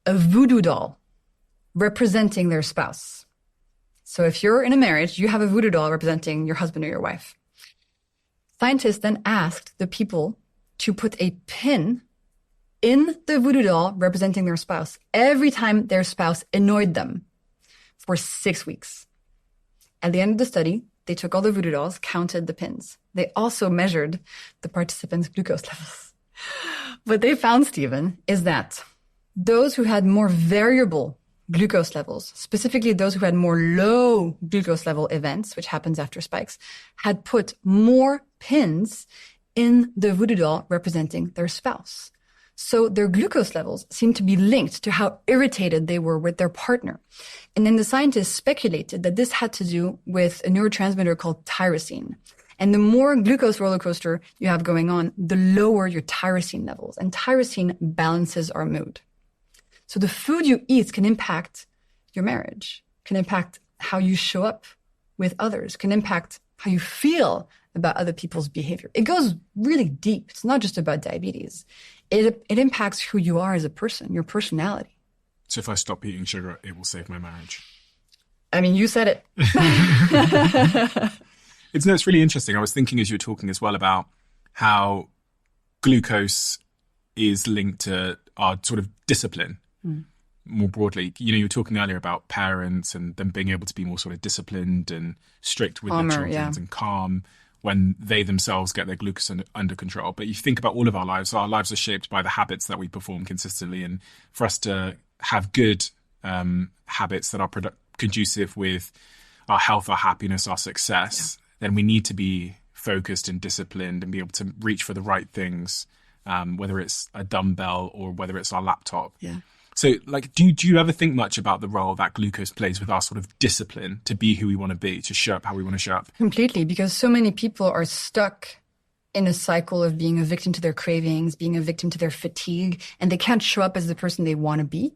a voodoo doll representing their spouse. So if you're in a marriage, you have a voodoo doll representing your husband or your wife. Scientists then asked the people to put a pin in the voodoo doll representing their spouse every time their spouse annoyed them for 6 weeks. At the end of the study, they took all the voodoo dolls, counted the pins. They also measured the participants' glucose levels. What they found, Steven, is that those who had more variable glucose levels, specifically those who had more low glucose level events, which happens after spikes, had put more pins in the voodoo doll representing their spouse. So their glucose levels seemed to be linked to how irritated they were with their partner. And then the scientists speculated that this had to do with a neurotransmitter called tyrosine. And the more glucose roller coaster you have going on, the lower your tyrosine levels. And tyrosine balances our mood. So the food you eat can impact your marriage, can impact how you show up with others, can impact how you feel about other people's behavior. It goes really deep. It's not just about diabetes. It impacts who you are as a person, your personality. So if I stop eating sugar, it will save my marriage. I mean, you said it. It's really interesting. I was thinking as you were talking as well about how glucose is linked to our sort of discipline more broadly. You know, you were talking earlier about parents and them being able to be more sort of disciplined and strict with their children and calm when they themselves get their glucose under control. But you think about all of our lives are shaped by the habits that we perform consistently. And for us to have good habits that are conducive with our health, our happiness, our success, then we need to be focused and disciplined and be able to reach for the right things, whether it's a dumbbell or whether it's our laptop. Yeah. So, like, do you ever think much about the role that glucose plays with our sort of discipline to be who we want to be, to show up how we want to show up? Completely, because so many people are stuck in a cycle of being a victim to their cravings, being a victim to their fatigue, and they can't show up as the person they want to be.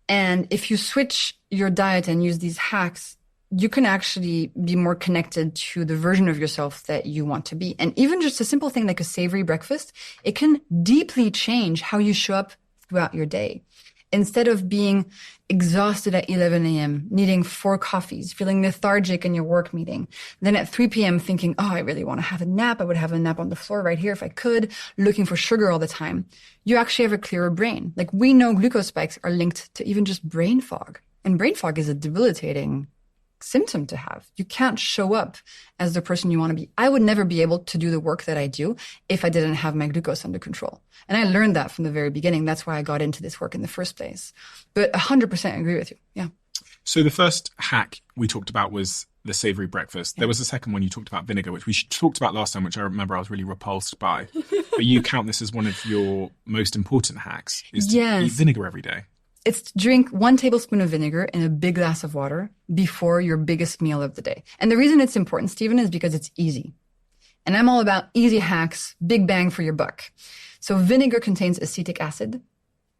And if you switch your diet and use these hacks, you can actually be more connected to the version of yourself that you want to be. And even just a simple thing like a savory breakfast, it can deeply change how you show up throughout your day. Instead of being exhausted at 11 a.m., needing 4 coffees, feeling lethargic in your work meeting, then at 3 p.m. thinking, oh, I really want to have a nap. I would have a nap on the floor right here if I could, looking for sugar all the time. You actually have a clearer brain. Like, we know glucose spikes are linked to even just brain fog. And brain fog is a debilitating symptom to have. You can't show up as the person you want to be. I would never be able to do the work that I do if I didn't have my glucose under control. And I learned that from the very beginning. That's why I got into this work in the first place. But 100% agree with you. Yeah. So the first hack we talked about was the savory breakfast. There was a second one you talked about, vinegar, which we talked about last time, which I remember I was really repulsed by. But you count this as one of your most important hacks, is to eat vinegar every day. It's to drink 1 tablespoon of vinegar in a big glass of water before your biggest meal of the day. And the reason it's important, Steven, is because it's easy. And I'm all about easy hacks, big bang for your buck. So vinegar contains acetic acid,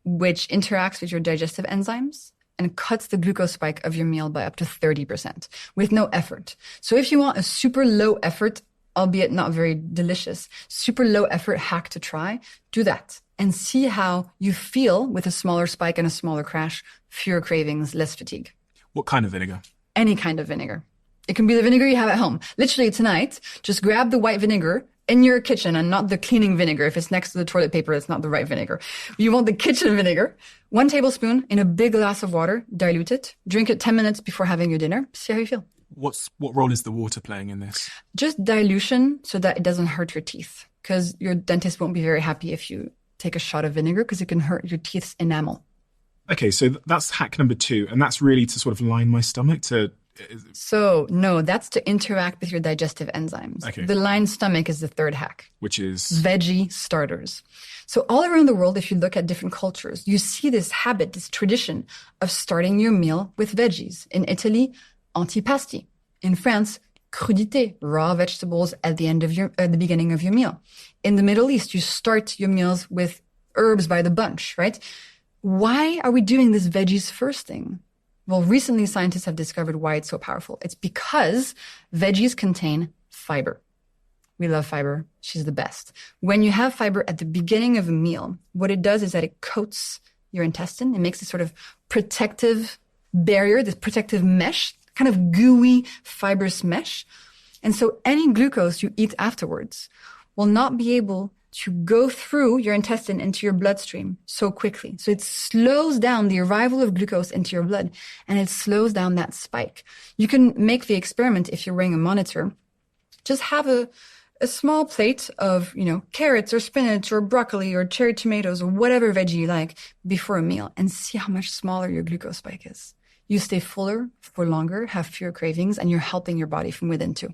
which interacts with your digestive enzymes and cuts the glucose spike of your meal by up to 30% with no effort. So if you want a super low effort, albeit not very delicious, super low effort hack to try, do that. And see how you feel with a smaller spike and a smaller crash, fewer cravings, less fatigue. What kind of vinegar? Any kind of vinegar. It can be the vinegar you have at home. Literally tonight, just grab the white vinegar in your kitchen and not the cleaning vinegar. If it's next to the toilet paper, it's not the right vinegar. You want the kitchen vinegar. 1 tablespoon in a big glass of water, dilute it, drink it 10 minutes before having your dinner. See how you feel. What role is the water playing in this? Just dilution so that it doesn't hurt your teeth, because your dentist won't be very happy if you take a shot of vinegar because it can hurt your teeth's enamel. Okay, so that's hack number 2, and that's really to sort of line my stomach to... So, no, that's to interact with your digestive enzymes. Okay. The lined stomach is the third hack. Which is? Veggie starters. So all around the world, if you look at different cultures, you see this habit, this tradition of starting your meal with veggies. In Italy, antipasti. In France, crudité, raw vegetables at the beginning of your meal. In the Middle East, you start your meals with herbs by the bunch, right? Why are we doing this veggies first thing? Well, recently scientists have discovered why it's so powerful. It's because veggies contain fiber. We love fiber. She's the best. When you have fiber at the beginning of a meal, what it does is that it coats your intestine. It makes this sort of protective barrier, this protective mesh, kind of gooey, fibrous mesh. And so any glucose you eat afterwards will not be able to go through your intestine into your bloodstream so quickly. So it slows down the arrival of glucose into your blood, and it slows down that spike. You can make the experiment if you're wearing a monitor. Just have a a small plate of, carrots or spinach or broccoli or cherry tomatoes or whatever veggie you like before a meal and see how much smaller your glucose spike is. You stay fuller for longer, have fewer cravings, and you're helping your body from within too.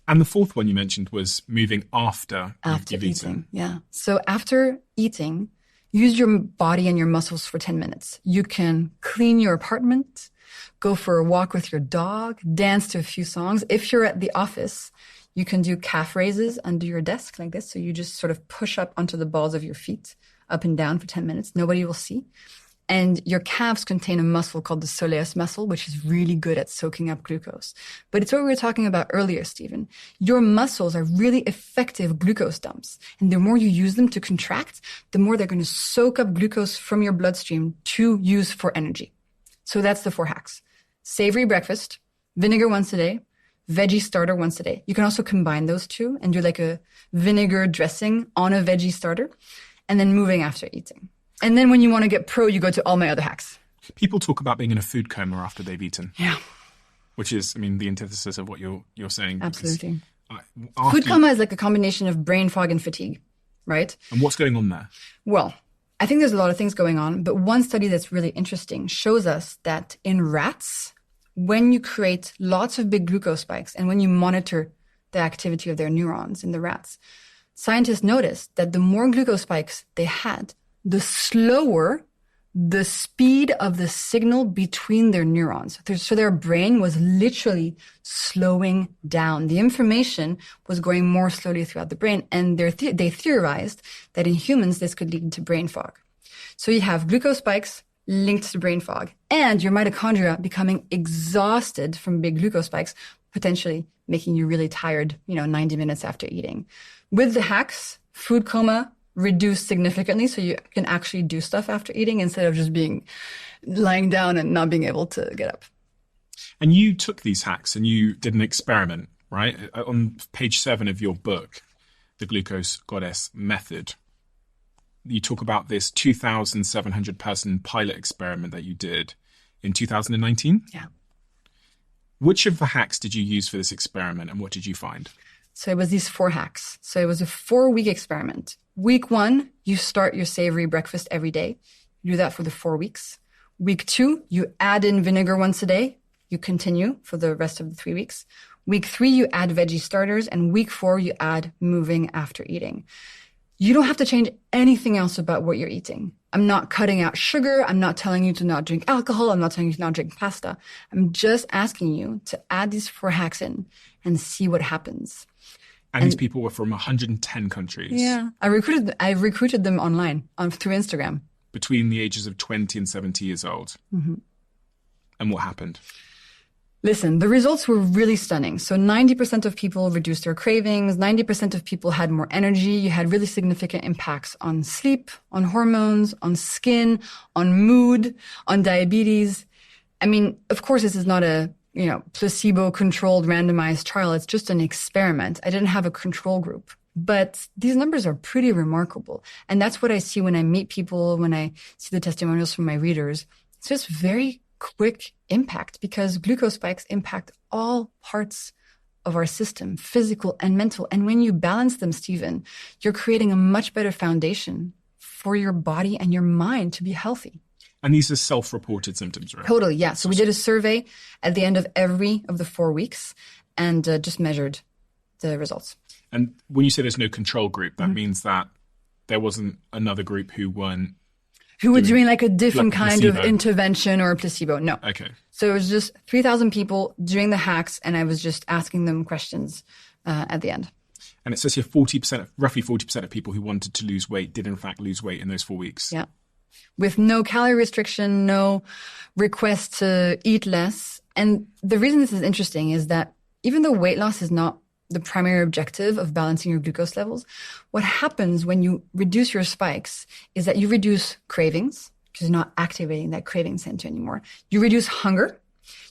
And the fourth one you mentioned was moving after you've eaten. Yeah. So after eating, use your body and your muscles for 10 minutes. You can clean your apartment, go for a walk with your dog, dance to a few songs. If you're at the office, you can do calf raises under your desk like this. So you just sort of push up onto the balls of your feet, up and down for 10 minutes. Nobody will see. And your calves contain a muscle called the soleus muscle, which is really good at soaking up glucose. But it's what we were talking about earlier, Steven. Your muscles are really effective glucose dumps. And the more you use them to contract, the more they're going to soak up glucose from your bloodstream to use for energy. So that's the 4 hacks. Savory breakfast, vinegar once a day, veggie starter once a day. You can also combine those two and do like a vinegar dressing on a veggie starter, and then moving after eating. And then when you want to get pro, you go to all my other hacks. People talk about being in a food coma after they've eaten. Yeah. Which is, the antithesis of what you're saying. Absolutely. Food coma is like a combination of brain fog and fatigue, right? And what's going on there? Well, I think there's a lot of things going on, but one study that's really interesting shows us that in rats, when you create lots of big glucose spikes and when you monitor the activity of their neurons in the rats, scientists noticed that the more glucose spikes they had, the slower the speed of the signal between their neurons. So their brain was literally slowing down. The information was going more slowly throughout the brain, and they theorized that in humans, this could lead to brain fog. So you have glucose spikes linked to brain fog, and your mitochondria becoming exhausted from big glucose spikes, potentially making you really tired, 90 minutes after eating. With the hacks, food coma reduced significantly, so you can actually do stuff after eating instead of just lying down and not being able to get up. And you took these hacks and you did an experiment, right? On page 7 of your book, The Glucose Goddess Method, you talk about this 2,700 person pilot experiment that you did in 2019. Yeah. Which of the hacks did you use for this experiment and what did you find? So it was these 4 hacks. So it was a 4-week experiment. Week 1, you start your savory breakfast every day. You do that for the 4 weeks. Week 2, you add in vinegar once a day. You continue for the rest of the 3 weeks. Week 3, you add veggie starters. And week 4, you add moving after eating. You don't have to change anything else about what you're eating. I'm not cutting out sugar. I'm not telling you to not drink alcohol. I'm not telling you to not drink pasta. I'm just asking you to add these 4 hacks in and see what happens. And these people were from 110 countries. Yeah. I recruited them online through Instagram. Between the ages of 20 and 70 years old. Mm-hmm. And what happened? Listen, the results were really stunning. So 90% of people reduced their cravings. 90% of people had more energy. You had really significant impacts on sleep, on hormones, on skin, on mood, on diabetes. Of course, this is not a placebo-controlled randomized trial. It's just an experiment. I didn't have a control group. But these numbers are pretty remarkable. And that's what I see when I meet people, when I see the testimonials from my readers. It's just very quick impact because glucose spikes impact all parts of our system, physical and mental. And when you balance them, Steven, you're creating a much better foundation for your body and your mind to be healthy. And these are self-reported symptoms, right? Totally, yeah. So we did a survey at the end of every of the 4 weeks and just measured the results. And when you say there's no control group, that means that there wasn't another group who were doing like a different kind of intervention or a placebo. No. Okay. So it was just 3,000 people doing the hacks, and I was just asking them questions at the end. And it says here roughly 40% of people who wanted to lose weight did in fact lose weight in those 4 weeks. Yeah. With no calorie restriction, no request to eat less. And the reason this is interesting is that even though weight loss is not the primary objective of balancing your glucose levels, what happens when you reduce your spikes is that you reduce cravings because you're not activating that craving center anymore. You reduce hunger.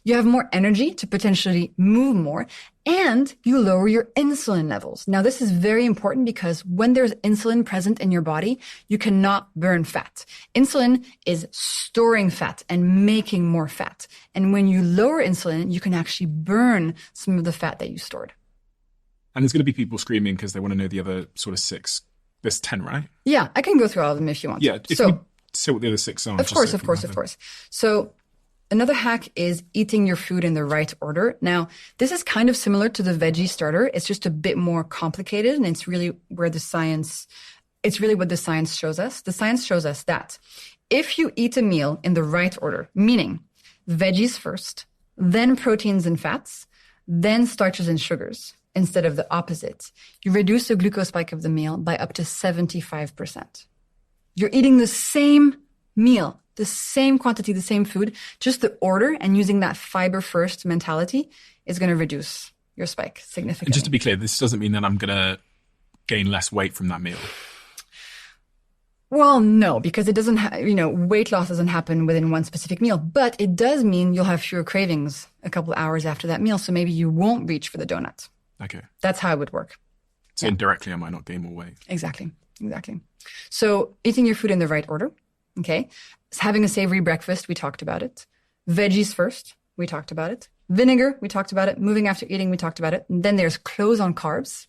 You have more energy to potentially move more, and you lower your insulin levels. Now, this is very important because when there's insulin present in your body, you cannot burn fat. Insulin is storing fat and making more fat. And when you lower insulin, you can actually burn some of the fat that you stored. And there's going to be people screaming because they want to know the other sort of 6. There's 10, right? Yeah, I can go through all of them if you want. Yeah, if you say what the other 6 are. Of course. So another hack is eating your food in the right order. Now, this is kind of similar to the veggie starter. It's just a bit more complicated, and it's really what the science shows us. The science shows us that if you eat a meal in the right order, meaning veggies first, then proteins and fats, then starches and sugars, instead of the opposite, you reduce the glucose spike of the meal by up to 75%. You're eating the same meal, the same quantity, the same food, just the order and using that fiber first mentality is going to reduce your spike significantly. And just to be clear, this doesn't mean that I'm going to gain less weight from that meal. Well, no, because it doesn't, weight loss doesn't happen within one specific meal, but it does mean you'll have fewer cravings a couple of hours after that meal. So maybe you won't reach for the donut. Okay. That's how it would work. So indirectly, I might not gain more weight. Exactly. So eating your food in the right order. Okay. Having a savory breakfast. We talked about it. Veggies first. We talked about it. Vinegar. We talked about it. Moving after eating. We talked about it. And then there's close on carbs.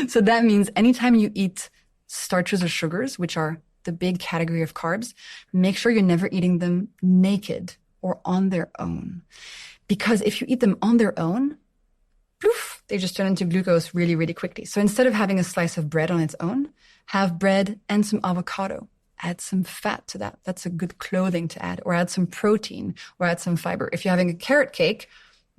So that means anytime you eat starches or sugars, which are the big category of carbs, make sure you're never eating them naked or on their own. Because if you eat them on their own, poof, they just turn into glucose really, really quickly. So instead of having a slice of bread on its own, have bread and some avocado. Add some fat to that. That's a good clothing to add. Or add some protein or add some fiber. If you're having a carrot cake,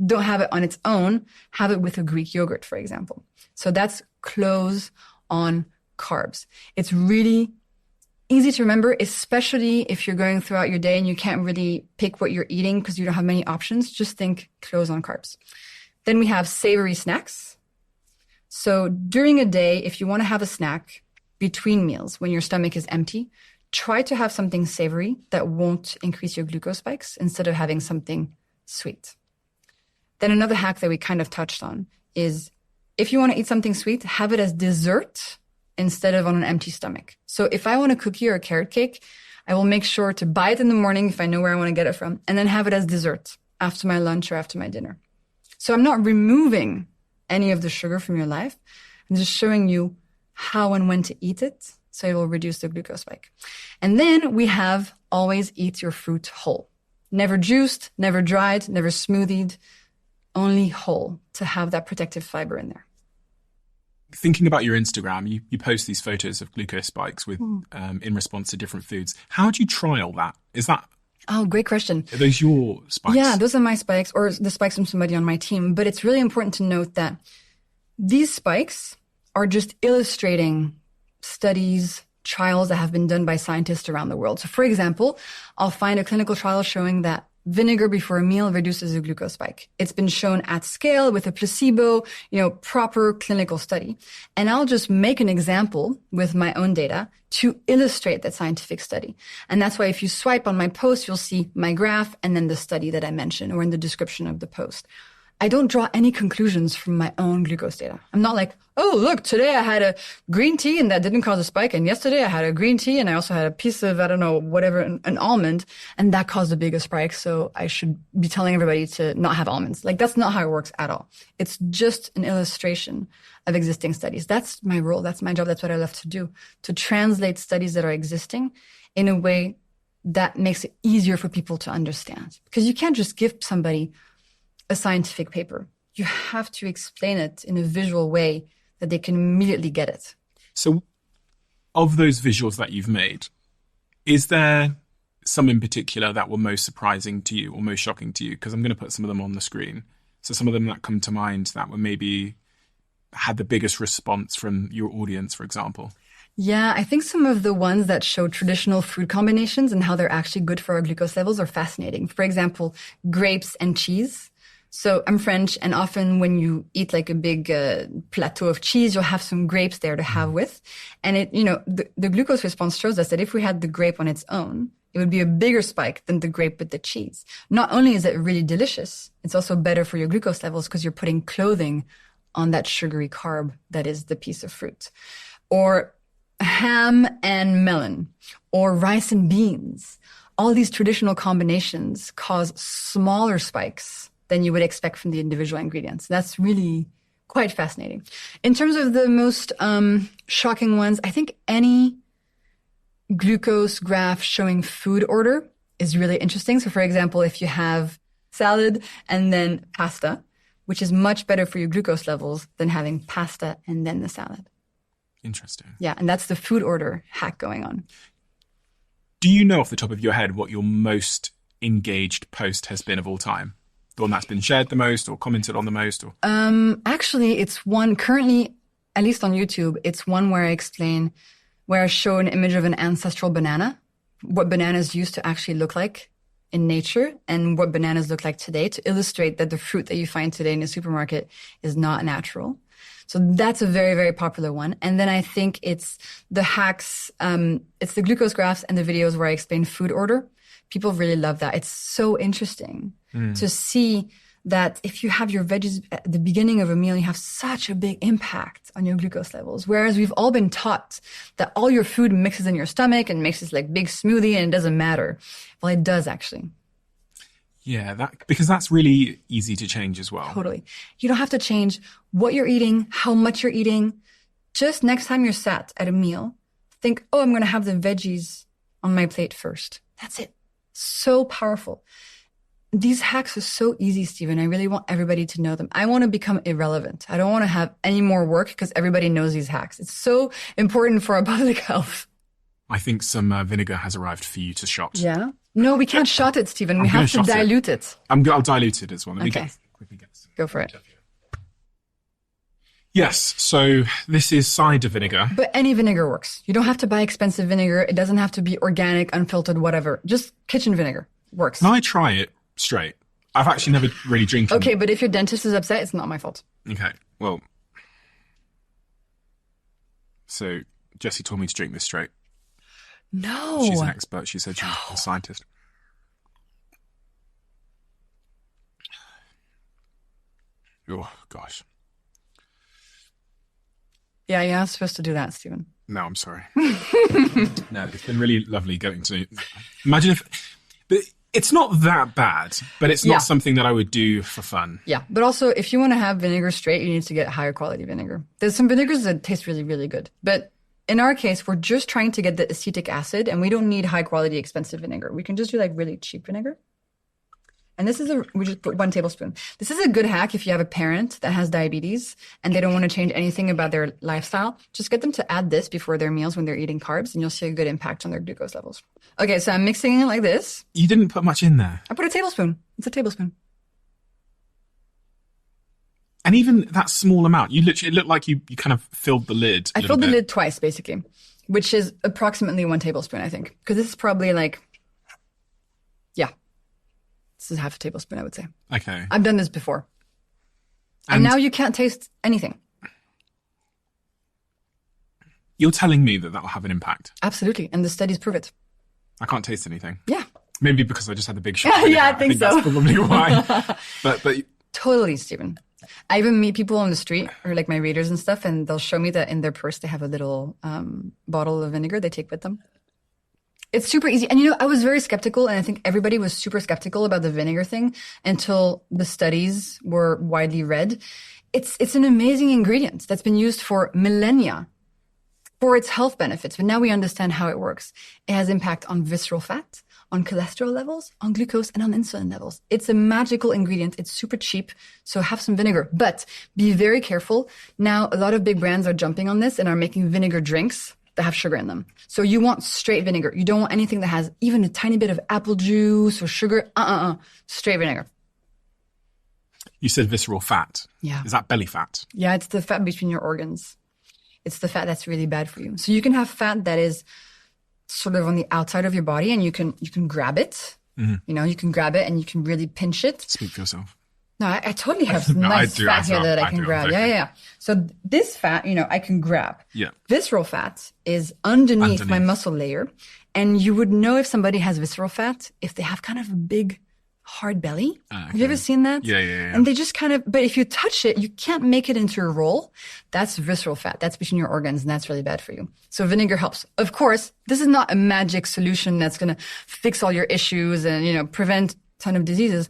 don't have it on its own. Have it with a Greek yogurt, for example. So that's close on carbs. It's really easy to remember, especially if you're going throughout your day and you can't really pick what you're eating because you don't have many options. Just think close on carbs. Then we have savory snacks. So during a day, if you want to have a snack between meals when your stomach is empty, try to have something savory that won't increase your glucose spikes instead of having something sweet. Then another hack that we kind of touched on is if you want to eat something sweet, have it as dessert instead of on an empty stomach. So if I want a cookie or a carrot cake, I will make sure to buy it in the morning if I know where I want to get it from, and then have it as dessert after my lunch or after my dinner. So I'm not removing any of the sugar from your life. I'm just showing you how and when to eat it so it will reduce the glucose spike. And then we have always eat your fruit whole. Never juiced, never dried, never smoothied, only whole to have that protective fiber in there. Thinking about your Instagram, you post these photos of glucose spikes with in response to different foods. How do you trial that? Is that... Oh, great question. Are those your spikes? Yeah, those are my spikes or the spikes from somebody on my team. But it's really important to note that these spikes are just illustrating studies, trials that have been done by scientists around the world. So for example, I'll find a clinical trial showing that vinegar before a meal reduces the glucose spike. It's been shown at scale with a placebo, proper clinical study. And I'll just make an example with my own data to illustrate that scientific study. And that's why if you swipe on my post, you'll see my graph and then the study that I mentioned or in the description of the post. I don't draw any conclusions from my own glucose data. I'm not like, oh, look, today I had a green tea and that didn't cause a spike. And yesterday I had a green tea and I also had a piece of, an almond and that caused a bigger spike. So I should be telling everybody to not have almonds. Like that's not how it works at all. It's just an illustration of existing studies. That's my role. That's my job. That's what I love to do, to translate studies that are existing in a way that makes it easier for people to understand. Because you can't just give somebody a scientific paper. You have to explain it in a visual way that they can immediately get it. So of those visuals that you've made, is there some in particular that were most surprising to you or most shocking to you? Because I'm going to put some of them on the screen. So some of them that come to mind that were maybe had the biggest response from your audience, for example. Yeah, I think some of the ones that show traditional food combinations and how they're actually good for our glucose levels are fascinating. For example, grapes and cheese. So I'm French, and often when you eat like a big plateau of cheese, you'll have some grapes there to have with. And the glucose response shows us that if we had the grape on its own, it would be a bigger spike than the grape with the cheese. Not only is it really delicious, it's also better for your glucose levels because you're putting clothing on that sugary carb that is the piece of fruit. Or ham and melon, or rice and beans. All these traditional combinations cause smaller spikes than you would expect from the individual ingredients. That's really Quite fascinating. In terms of the most shocking ones, I think any glucose graph showing food order is really interesting. So for example, if you have salad and then pasta, which is much better for your glucose levels than having pasta and then the salad. Interesting. Yeah, and that's the food order hack going on. Do you know off the top of your head what your most engaged post has been of all time? The one that's been shared the most or commented on the most? Or Actually, it's one currently, at least on YouTube, it's one where I show an image of an ancestral banana, what bananas used to actually look like in nature and what bananas look like today to illustrate that the fruit that you find today in the supermarket is not natural. So that's a very, very popular one. And then I think it's the hacks, it's the glucose graphs and the videos where I explain food order. People really love that. It's so interesting to see that if you have your veggies at the beginning of a meal, you have such a big impact on your glucose levels. Whereas we've all been taught that all your food mixes in your stomach and makes this like big smoothie and it doesn't matter. Well, it does actually. Yeah, because that's really easy to change as well. Totally. You don't have to change what you're eating, how much you're eating. Just next time you're sat at a meal, think, oh, I'm going to have the veggies on my plate first. That's it. So powerful. These hacks are so easy, Steven. I really want everybody to know them. I want to become irrelevant. I don't want to have any more work because everybody knows these hacks. It's so important for our public health. I think some vinegar has arrived for you to shot. Yeah? No, we can't shot it, Steven. We have to dilute it. I'll dilute it as well. Let me quickly get some. Go for it. Yes, so this is cider vinegar. But any vinegar works. You don't have to buy expensive vinegar. It doesn't have to be organic, unfiltered, whatever. Just kitchen vinegar works. Can I try it straight? I've actually never really drinking. Okay, but if your dentist is upset, it's not my fault. Okay, well. So Jessie told me to drink this straight. No. She's an expert. She said she's a scientist. Oh, gosh. Yeah, you're not supposed to do that, Steven. No, I'm sorry. No, it's been really lovely going to... Imagine if... It's not that bad, but it's not something that I would do for fun. Yeah, but also if you want to have vinegar straight, you need to get higher quality vinegar. There's some vinegars that taste really, really good. But in our case, we're just trying to get the acetic acid, and we don't need high quality, expensive vinegar. We can just do like really cheap vinegar. And this is we just put 1 tablespoon. This is a good hack if you have a parent that has diabetes and they don't want to change anything about their lifestyle. Just get them to add this before their meals when they're eating carbs, and you'll see a good impact on their glucose levels. Okay, so I'm mixing it like this. You didn't put much in there. I put a tablespoon. It's a tablespoon. And even that small amount, it looked like you kind of filled the lid. I filled the lid twice, basically, which is approximately 1 tablespoon, I think. Because this is probably like, this is half a tablespoon, I would say. Okay. I've done this before. And now you can't taste anything. You're telling me that will have an impact? Absolutely. And the studies prove it. I can't taste anything. Yeah. Maybe because I just had the big shot. Yeah, I think so. That's probably why. But Totally, Steven. I even meet people on the street, or like my readers and stuff, and they'll show me that in their purse they have a little bottle of vinegar they take with them. It's super easy. And I was very skeptical, and I think everybody was super skeptical about the vinegar thing until the studies were widely read. It's an amazing ingredient that's been used for millennia for its health benefits. But now we understand how it works. It has impact on visceral fat, on cholesterol levels, on glucose, and on insulin levels. It's a magical ingredient. It's super cheap. So have some vinegar, but be very careful. Now, a lot of big brands are jumping on this and are making vinegar drinks that have sugar in them. So you want straight vinegar. You don't want anything that has even a tiny bit of apple juice or sugar. Straight vinegar. You said visceral fat. Yeah. Is that belly fat? Yeah, it's the fat between your organs. It's the fat that's really bad for you. So you can have fat that is sort of on the outside of your body, and you can grab it. Mm-hmm. You can grab it and you can really pinch it. Speak for yourself. No, I totally have some nice fat here that I can grab. Yeah. So this fat, I can grab. Yeah. Visceral fat is underneath my muscle layer. And you would know if somebody has visceral fat if they have kind of a big, hard belly. Okay. Have you ever seen that? Yeah. And they just but if you touch it, you can't make it into a roll. That's visceral fat. That's between your organs, and that's really bad for you. So vinegar helps. Of course, this is not a magic solution that's going to fix all your issues and, prevent a ton of diseases.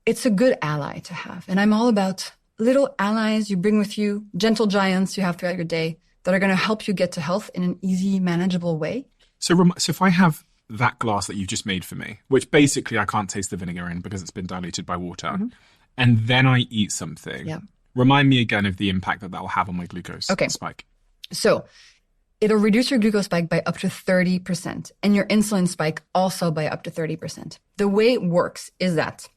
It's a good ally to have. And I'm all about little allies you bring with you, gentle giants you have throughout your day that are going to help you get to health in an easy, manageable way. So if I have that glass that you've just made for me, which basically I can't taste the vinegar in because it's been diluted by water, and then I eat something, remind me again of the impact that will have on my glucose spike. So it'll reduce your glucose spike by up to 30% and your insulin spike also by up to 30%. The way it works is that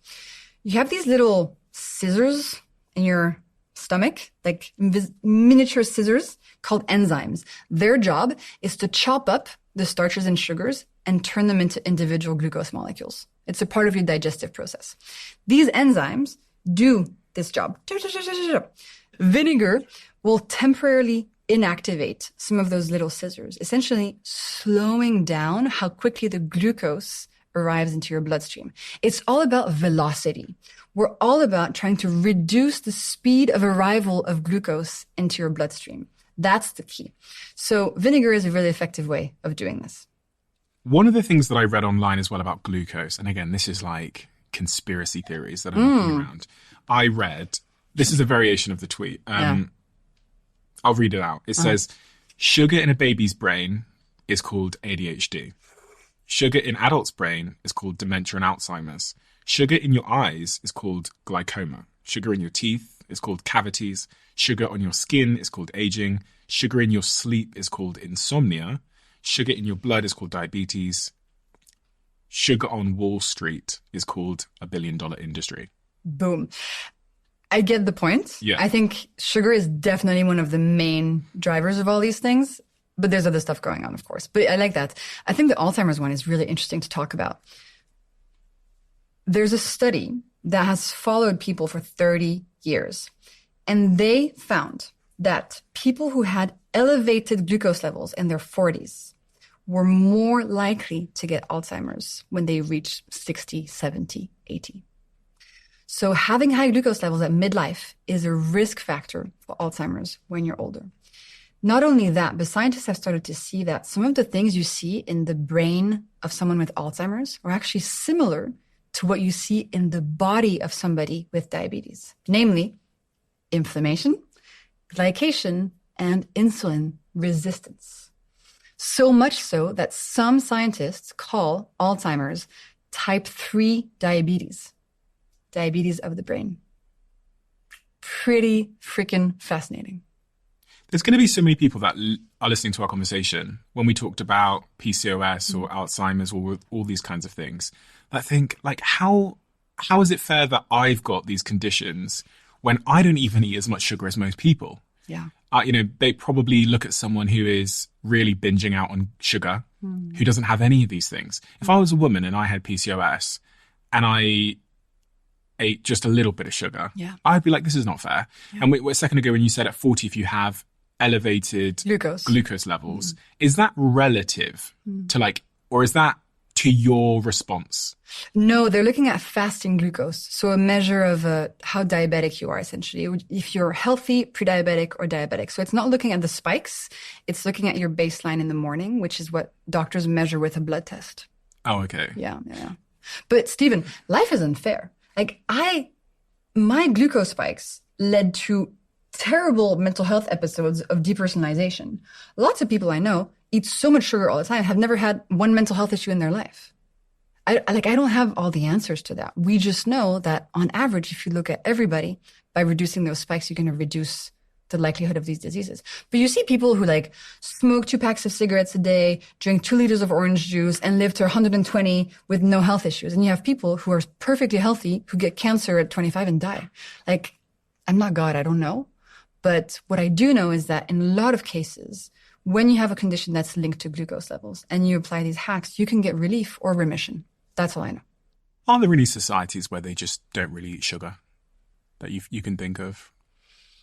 you have these little scissors in your stomach, like miniature scissors called enzymes. Their job is to chop up the starches and sugars and turn them into individual glucose molecules. It's a part of your digestive process. These enzymes do this job. Vinegar will temporarily inactivate some of those little scissors, essentially slowing down how quickly the glucose arrives into your bloodstream. It's all about velocity. We're all about trying to reduce the speed of arrival of glucose into your bloodstream. That's the key. So vinegar is a really effective way of doing this. One of the things that I read online as well about glucose, and again, this is like conspiracy theories that are knocking around. I read, this is a variation of the tweet. I'll read it out. It says, sugar in a baby's brain is called ADHD. Sugar in adult's brain is called dementia and Alzheimer's. Sugar in your eyes is called glaucoma. Sugar in your teeth is called cavities. Sugar on your skin is called aging. Sugar in your sleep is called insomnia. Sugar in your blood is called diabetes. Sugar on Wall Street is called $1 billion industry. Boom. I get the point. Yeah. I think sugar is definitely one of the main drivers of all these things, but there's other stuff going on, of course. But I like that. I think the Alzheimer's one is really interesting to talk about. There's a study that has followed people for 30 years, and they found that people who had elevated glucose levels in their 40s were more likely to get Alzheimer's when they reached 60, 70, 80. So having high glucose levels at midlife is a risk factor for Alzheimer's when you're older. Not only that, but scientists have started to see that some of the things you see in the brain of someone with Alzheimer's are actually similar to what you see in the body of somebody with diabetes, namely inflammation, glycation, and insulin resistance. So much so that some scientists call Alzheimer's type 3 diabetes. Diabetes of the brain. Pretty freaking fascinating. There's going to be so many people that are listening to our conversation when we talked about PCOS or Alzheimer's or all these kinds of things that think, like, how is it fair that I've got these conditions when I don't even eat as much sugar as most people? Yeah. They probably look at someone who is really binging out on sugar, who doesn't have any of these things. If I was a woman and I had PCOS and I ate just a little bit of sugar, I'd be like, this is not fair. Yeah. And a second ago when you said at 40, if you have elevated glucose levels, is that relative to like, or is that to your response? No, they're looking at fasting glucose. So a measure of how diabetic you are, essentially. If you're healthy, pre-diabetic, or diabetic. So it's not looking at the spikes. It's looking at your baseline in the morning, which is what doctors measure with a blood test. Oh, okay. Yeah. But Steven, life is unfair. Like my glucose spikes led to terrible mental health episodes of depersonalization. Lots of people I know eat so much sugar all the time, have never had one mental health issue in their life. I don't have all the answers to that. We just know that on average, if you look at everybody, by reducing those spikes, you're going to reduce the likelihood of these diseases. But you see people who like smoke 2 packs of cigarettes a day, drink 2 liters of orange juice, and live to 120 with no health issues. And you have people who are perfectly healthy who get cancer at 25 and die. Like, I'm not God, I don't know. But what I do know is that in a lot of cases, when you have a condition that's linked to glucose levels and you apply these hacks, you can get relief or remission. That's all I know. Are there any societies where they just don't really eat sugar that you can think of?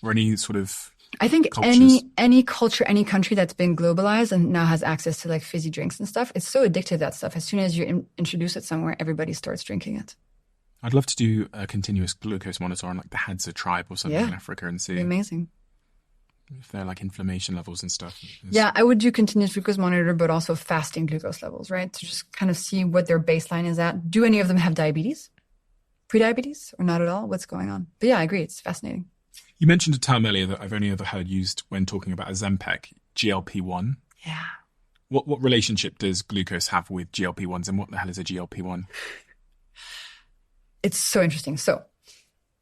Or any sort of I think cultures? any culture, any country that's been globalized and now has access to like fizzy drinks and stuff, it's so addictive, that stuff. As soon as you introduce it somewhere, everybody starts drinking it. I'd love to do a continuous glucose monitor on like the Hadza tribe or something in Africa and see. Amazing. If they're like inflammation levels and stuff. Yeah, I would do continuous glucose monitor, but also fasting glucose levels, right? To just kind of see what their baseline is at. Do any of them have diabetes? Pre-diabetes or not at all? What's going on? But yeah, I agree. It's fascinating. You mentioned a term earlier that I've only ever heard used when talking about Ozempic, GLP-1. Yeah. What relationship does glucose have with GLP-1s, and what the hell is a GLP-1? It's so interesting. So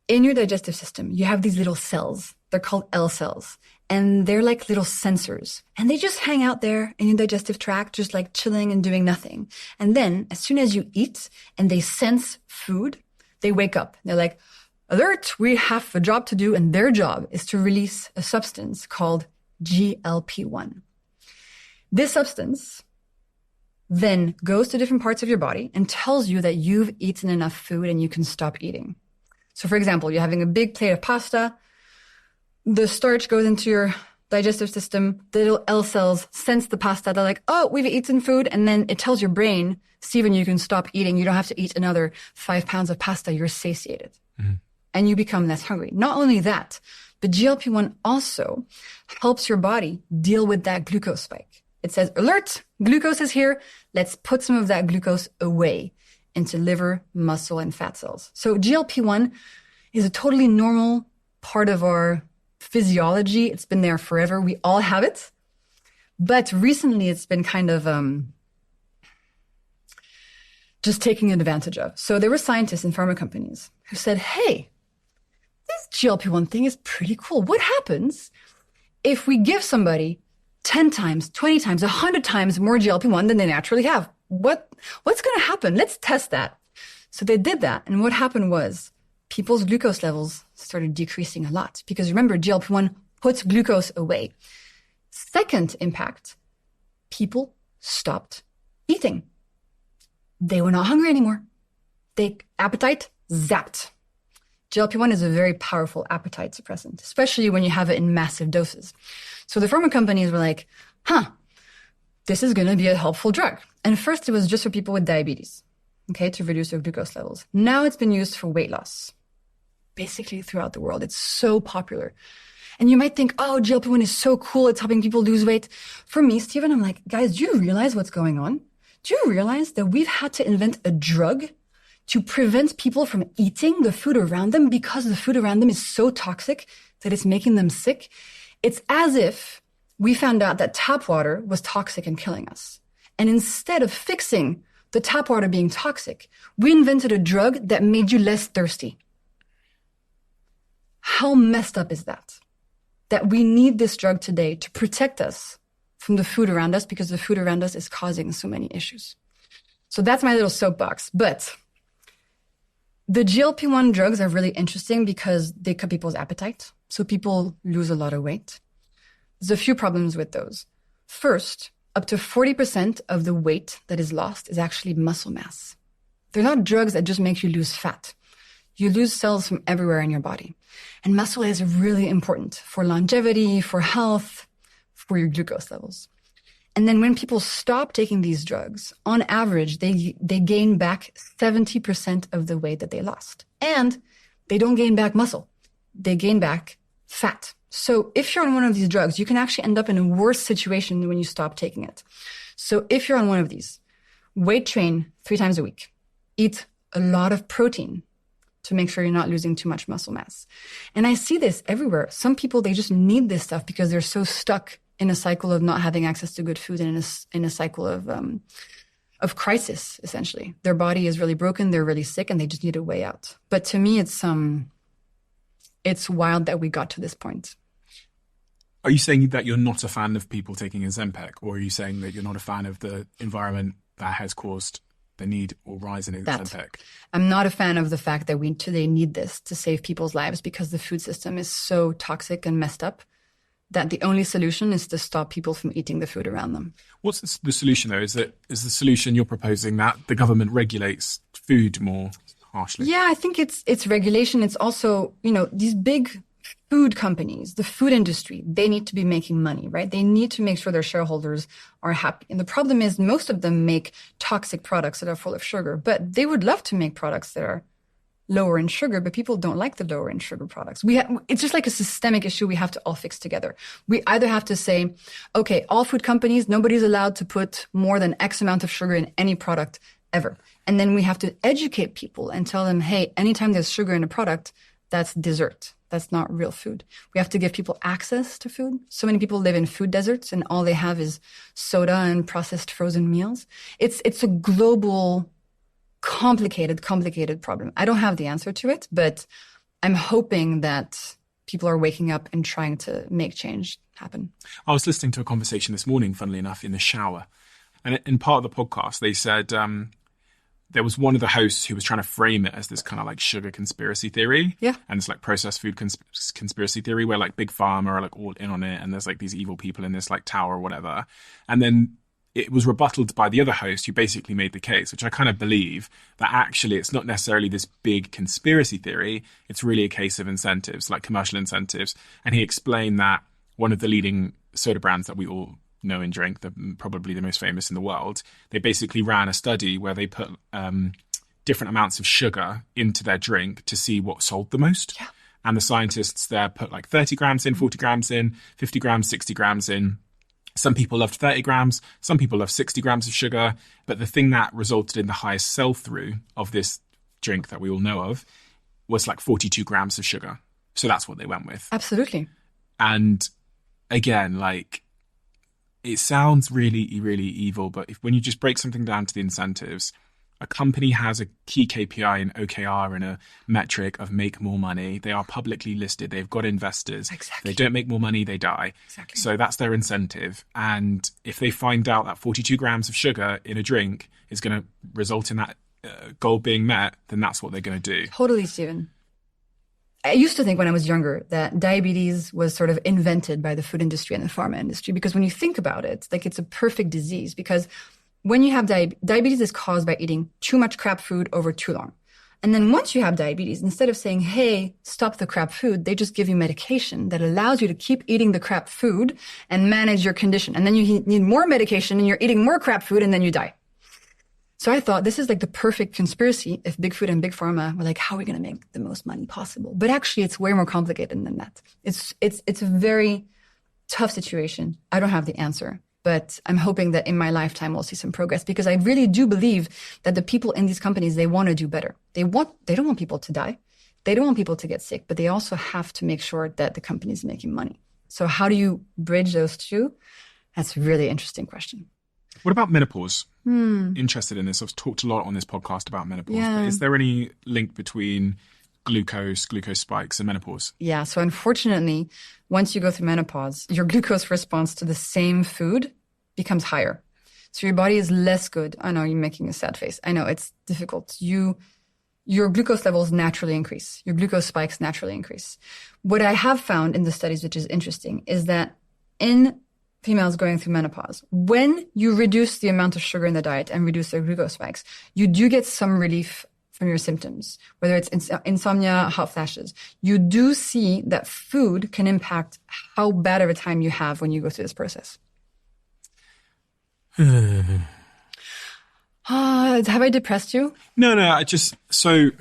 in your digestive system, you have these little cells. They're called L cells. And they're like little sensors. And they just hang out there in your digestive tract, just like chilling and doing nothing. And then as soon as you eat and they sense food, they wake up. They're like, alert, we have a job to do. And their job is to release a substance called GLP-1. This substance then goes to different parts of your body and tells you that you've eaten enough food and you can stop eating. So for example, you're having a big plate of pasta. The starch goes into your digestive system. The little L cells sense the pasta. They're like, oh, we've eaten food. And then it tells your brain, Steven, you can stop eating. You don't have to eat another 5 pounds of pasta. You're satiated. Mm-hmm. And you become less hungry. Not only that, but GLP-1 also helps your body deal with that glucose spike. It says, alert, glucose is here. Let's put some of that glucose away into liver, muscle, and fat cells. So GLP-1 is a totally normal part of our physiology. It's been there forever. We all have it. But recently it's been kind of just taking advantage of. So there were scientists in pharma companies who said, hey, this GLP-1 thing is pretty cool. What happens if we give somebody 10 times, 20 times, 100 times more GLP-1 than they naturally have? What's going to happen? Let's test that. So they did that. And what happened was people's glucose levels started decreasing a lot because remember, GLP-1 puts glucose away. Second impact, people stopped eating. They were not hungry anymore. Appetite zapped. GLP-1 is a very powerful appetite suppressant, especially when you have it in massive doses. So the pharma companies were like, this is going to be a helpful drug. And first it was just for people with diabetes, okay, to reduce their glucose levels. Now it's been used for weight loss. Basically throughout the world. It's so popular. And you might think, oh, GLP-1 is so cool. It's helping people lose weight. For me, Steven, I'm like, guys, do you realize what's going on? Do you realize that we've had to invent a drug to prevent people from eating the food around them because the food around them is so toxic that it's making them sick? It's as if we found out that tap water was toxic and killing us. And instead of fixing the tap water being toxic, we invented a drug that made you less thirsty. How messed up is that? That we need this drug today to protect us from the food around us because the food around us is causing so many issues. So that's my little soapbox. But the GLP-1 drugs are really interesting because they cut people's appetite. So people lose a lot of weight. There's a few problems with those. First, up to 40% of the weight that is lost is actually muscle mass. They're not drugs that just make you lose fat. You lose cells from everywhere in your body. And muscle is really important for longevity, for health, for your glucose levels. And then when people stop taking these drugs, on average, they gain back 70% of the weight that they lost. And they don't gain back muscle. They gain back fat. So if you're on one of these drugs, you can actually end up in a worse situation when you stop taking it. So if you're on one of these, weight train 3 times a week. Eat a lot of protein to make sure you're not losing too much muscle mass. And I see this everywhere. Some people, they just need this stuff because they're so stuck in a cycle of not having access to good food and in a cycle of crisis, essentially. Their body is really broken, they're really sick, and they just need a way out. But to me, it's wild that we got to this point. Are you saying that you're not a fan of people taking Ozempic, or are you saying that you're not a fan of the environment that has caused the need or rise in Ozempic? I'm not a fan of the fact that we today need this to save people's lives because the food system is so toxic and messed up that the only solution is to stop people from eating the food around them. What's the solution, though? Is the solution you're proposing that the government regulates food more harshly? Yeah, I think it's regulation. It's also, these big food companies, the food industry, they need to be making money, right? They need to make sure their shareholders are happy. And the problem is most of them make toxic products that are full of sugar, but they would love to make products that are lower in sugar, but people don't like the lower in sugar products. It's just like a systemic issue we have to all fix together. We either have to say, okay, all food companies, nobody's allowed to put more than X amount of sugar in any product ever. And then we have to educate people and tell them, hey, anytime there's sugar in a product, that's dessert. That's not real food. We have to give people access to food. So many people live in food deserts and all they have is soda and processed frozen meals. It's a global, complicated problem. I don't have the answer to it, but I'm hoping that people are waking up and trying to make change happen. I was listening to a conversation this morning, funnily enough, in the shower. And in part of the podcast, they said there was one of the hosts who was trying to frame it as this kind of like sugar conspiracy theory. Yeah. And it's like processed food conspiracy theory where like Big Pharma are like all in on it. And there's like these evil people in this like tower or whatever. And then it was rebutted by the other host who basically made the case, which I kind of believe, that actually it's not necessarily this big conspiracy theory. It's really a case of incentives, like commercial incentives. And he explained that one of the leading soda brands that we all know and drink, probably the most famous in the world, they basically ran a study where they put different amounts of sugar into their drink to see what sold the most. Yeah. And the scientists there put like 30 grams in, 40 grams in, 50 grams, 60 grams in. Some people loved 30 grams, some people loved 60 grams of sugar. But the thing that resulted in the highest sell-through of this drink that we all know of was like 42 grams of sugar. So that's what they went with. Absolutely. And again, like, it sounds really, really evil, but when you just break something down to the incentives, a company has a key KPI, an OKR, and a metric of make more money. They are publicly listed. They've got investors. Exactly. They don't make more money, they die. Exactly. So that's their incentive. And if they find out that 42 grams of sugar in a drink is going to result in that goal being met, then that's what they're going to do. Totally, Steven. I used to think when I was younger that diabetes was sort of invented by the food industry and the pharma industry, because when you think about it, like it's a perfect disease, because when you have diabetes is caused by eating too much crap food over too long. And then once you have diabetes, instead of saying, hey, stop the crap food, they just give you medication that allows you to keep eating the crap food and manage your condition. And then you need more medication and you're eating more crap food and then you die. So I thought this is like the perfect conspiracy if Big Food and Big Pharma were like, how are we going to make the most money possible? But actually, it's way more complicated than that. It's a very tough situation. I don't have the answer, but I'm hoping that in my lifetime we'll see some progress, because I really do believe that the people in these companies, they want to do better. They don't want people to die. They don't want people to get sick, but they also have to make sure that the company is making money. So how do you bridge those two? That's a really interesting question. What about menopause? Interested in this. I've talked a lot on this podcast about menopause. Yeah. But is there any link between glucose spikes and menopause? Yeah. So unfortunately, once you go through menopause, your glucose response to the same food becomes higher. So your body is less good. I know you're making a sad face. I know it's difficult. Your glucose levels naturally increase. Your glucose spikes naturally increase. What I have found in the studies, which is interesting, is that in females going through menopause, when you reduce the amount of sugar in the diet and reduce their glucose spikes, you do get some relief from your symptoms, whether it's insomnia, hot flashes. You do see that food can impact how bad of a time you have when you go through this process. Have I depressed you? No, so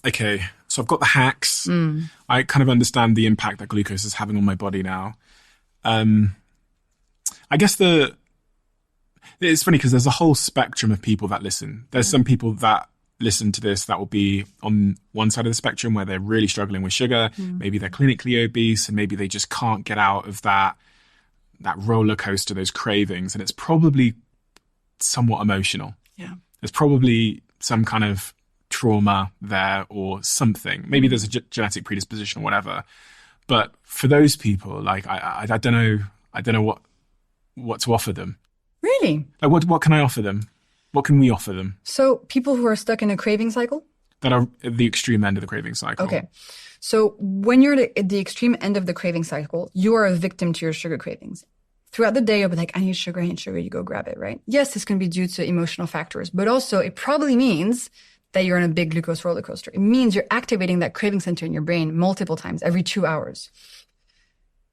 I've got the hacks. I kind of understand the impact that glucose is having on my body now. I guess it's funny because there's a whole spectrum of people that listen. There's some people that listen to this that will be on one side of the spectrum where they're really struggling with sugar. Maybe they're clinically obese and maybe they just can't get out of that roller coaster, those cravings. And it's probably somewhat emotional. Yeah. There's probably some kind of trauma there or something. Maybe there's a genetic predisposition or whatever. But for those people, like, I don't know what to offer them. Really? Like, what can I offer them? What can we offer them? So people who are stuck in a craving cycle? That are at the extreme end of the craving cycle. Okay. So when you're at the extreme end of the craving cycle, you are a victim to your sugar cravings. Throughout the day, you'll be like, I need sugar. You go grab it, right? Yes, this can be due to emotional factors, but also it probably means that you're on a big glucose roller coaster. It means you're activating that craving center in your brain multiple times every 2 hours.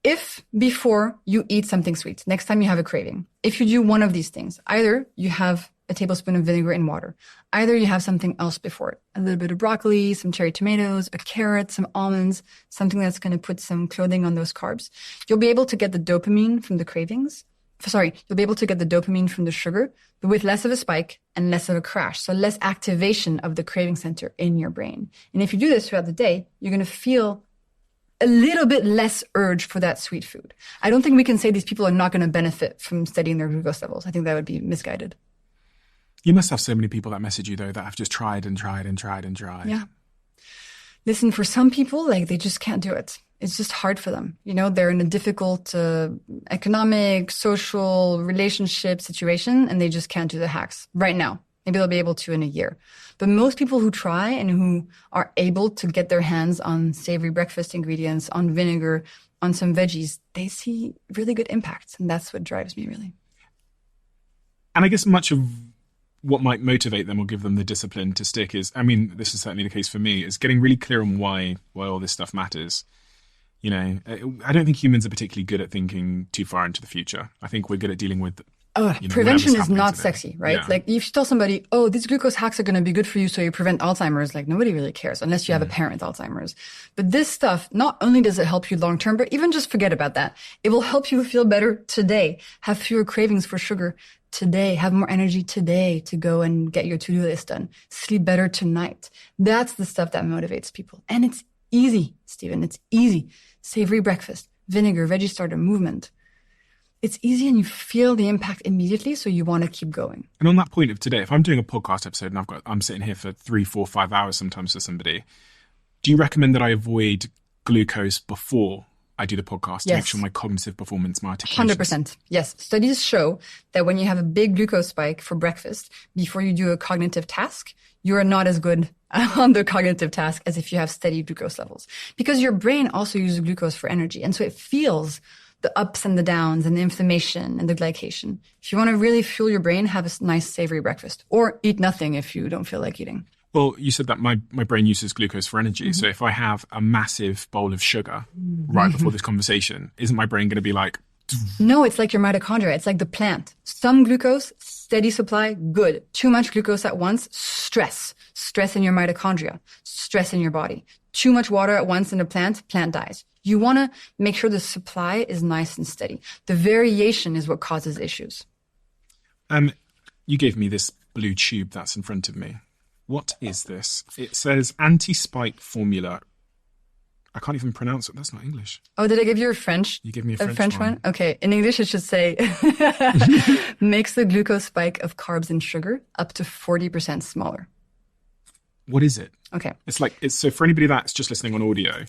If before you eat something sweet, next time you have a craving, if you do one of these things, either you have a tablespoon of vinegar in water, either you have something else before it, a little bit of broccoli, some cherry tomatoes, a carrot, some almonds, something that's going to put some clothing on those carbs, you'll be able to get the dopamine from the cravings. You'll be able to get the dopamine from the sugar, but with less of a spike and less of a crash. So less activation of the craving center in your brain. And if you do this throughout the day, you're going to feel a little bit less urge for that sweet food. I don't think we can say these people are not going to benefit from studying their glucose levels. I think that would be misguided. You must have so many people that message you, though, that have just tried and tried and tried and tried. Yeah. Listen, for some people, like, they just can't do it. It's just hard for them. You know, they're in a difficult economic, social, relationship situation, and they just can't do the hacks right now. Maybe they'll be able to in a year. But most people who try and who are able to get their hands on savory breakfast ingredients, on vinegar, on some veggies, they see really good impacts. And that's what drives me, really. And I guess much of what might motivate them or give them the discipline to stick is, I mean, this is certainly the case for me, is getting really clear on why all this stuff matters. You know, I don't think humans are particularly good at thinking too far into the future. I think we're good at dealing with prevention is not today. sexy, right? Yeah. Like, if you tell somebody, oh, these glucose hacks are going to be good for you so you prevent Alzheimer's, like, nobody really cares unless you have a parent with Alzheimer's. But this stuff, not only does it help you long term, but even just forget about that. It will help you feel better today, have fewer cravings for sugar today, have more energy today to go and get your to-do list done, sleep better tonight. That's the stuff that motivates people. And it's easy, Steven. It's easy. Savory breakfast, vinegar, veggie starter, movement. It's easy and you feel the impact immediately, so you want to keep going. And on that point of today, if I'm doing a podcast episode and I'm sitting here for 3, 4, 5 hours sometimes for somebody, do you recommend that I avoid glucose before I do the podcast to make sure my cognitive performance, my articulation? 100%. Yes. Studies show that when you have a big glucose spike for breakfast before you do a cognitive task, you are not as good on the cognitive task as if you have steady glucose levels, because your brain also uses glucose for energy. And so it feels the ups and the downs and the inflammation and the glycation. If you want to really fuel your brain, have a nice savory breakfast, or eat nothing if you don't feel like eating. Well, you said that my brain uses glucose for energy. Mm-hmm. So if I have a massive bowl of sugar right before this conversation, isn't my brain going to be like... No, it's like your mitochondria. It's like the plant. Some glucose, steady supply, good. Too much glucose at once, stress. Stress in your mitochondria, stress in your body. Too much water at once in a plant dies. You want to make sure the supply is nice and steady. The variation is what causes issues. You gave me this blue tube that's in front of me. What is this? It says anti-spike formula. I can't even pronounce it. That's not English. Oh, did I give you a French? You gave me a French one. Okay. In English, it should say makes the glucose spike of carbs and sugar up to 40% smaller. What is it? Okay. It's so for anybody that's just listening on audio,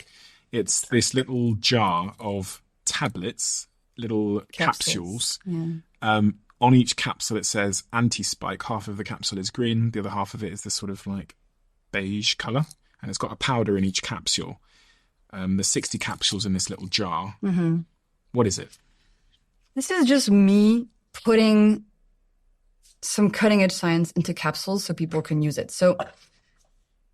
it's this little jar of tablets, little capsules. Yeah. On each capsule, it says anti-spike. Half of the capsule is green. The other half of it is this sort of like beige color. And it's got a powder in each capsule. There's 60 capsules in this little jar. Mm-hmm. What is it? This is just me putting some cutting-edge science into capsules so people can use it. So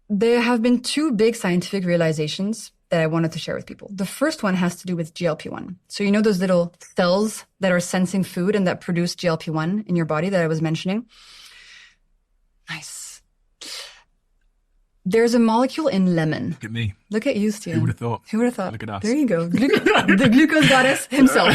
there have been 2 big scientific realizations that I wanted to share with people. The first one has to do with GLP-1. So you know those little cells that are sensing food and that produce GLP-1 in your body that I was mentioning? Nice. There's a molecule in lemon. Look at me. Look at you, Steven. Who would have thought? Who would have thought? Look at us. There you go. The glucose goddess himself.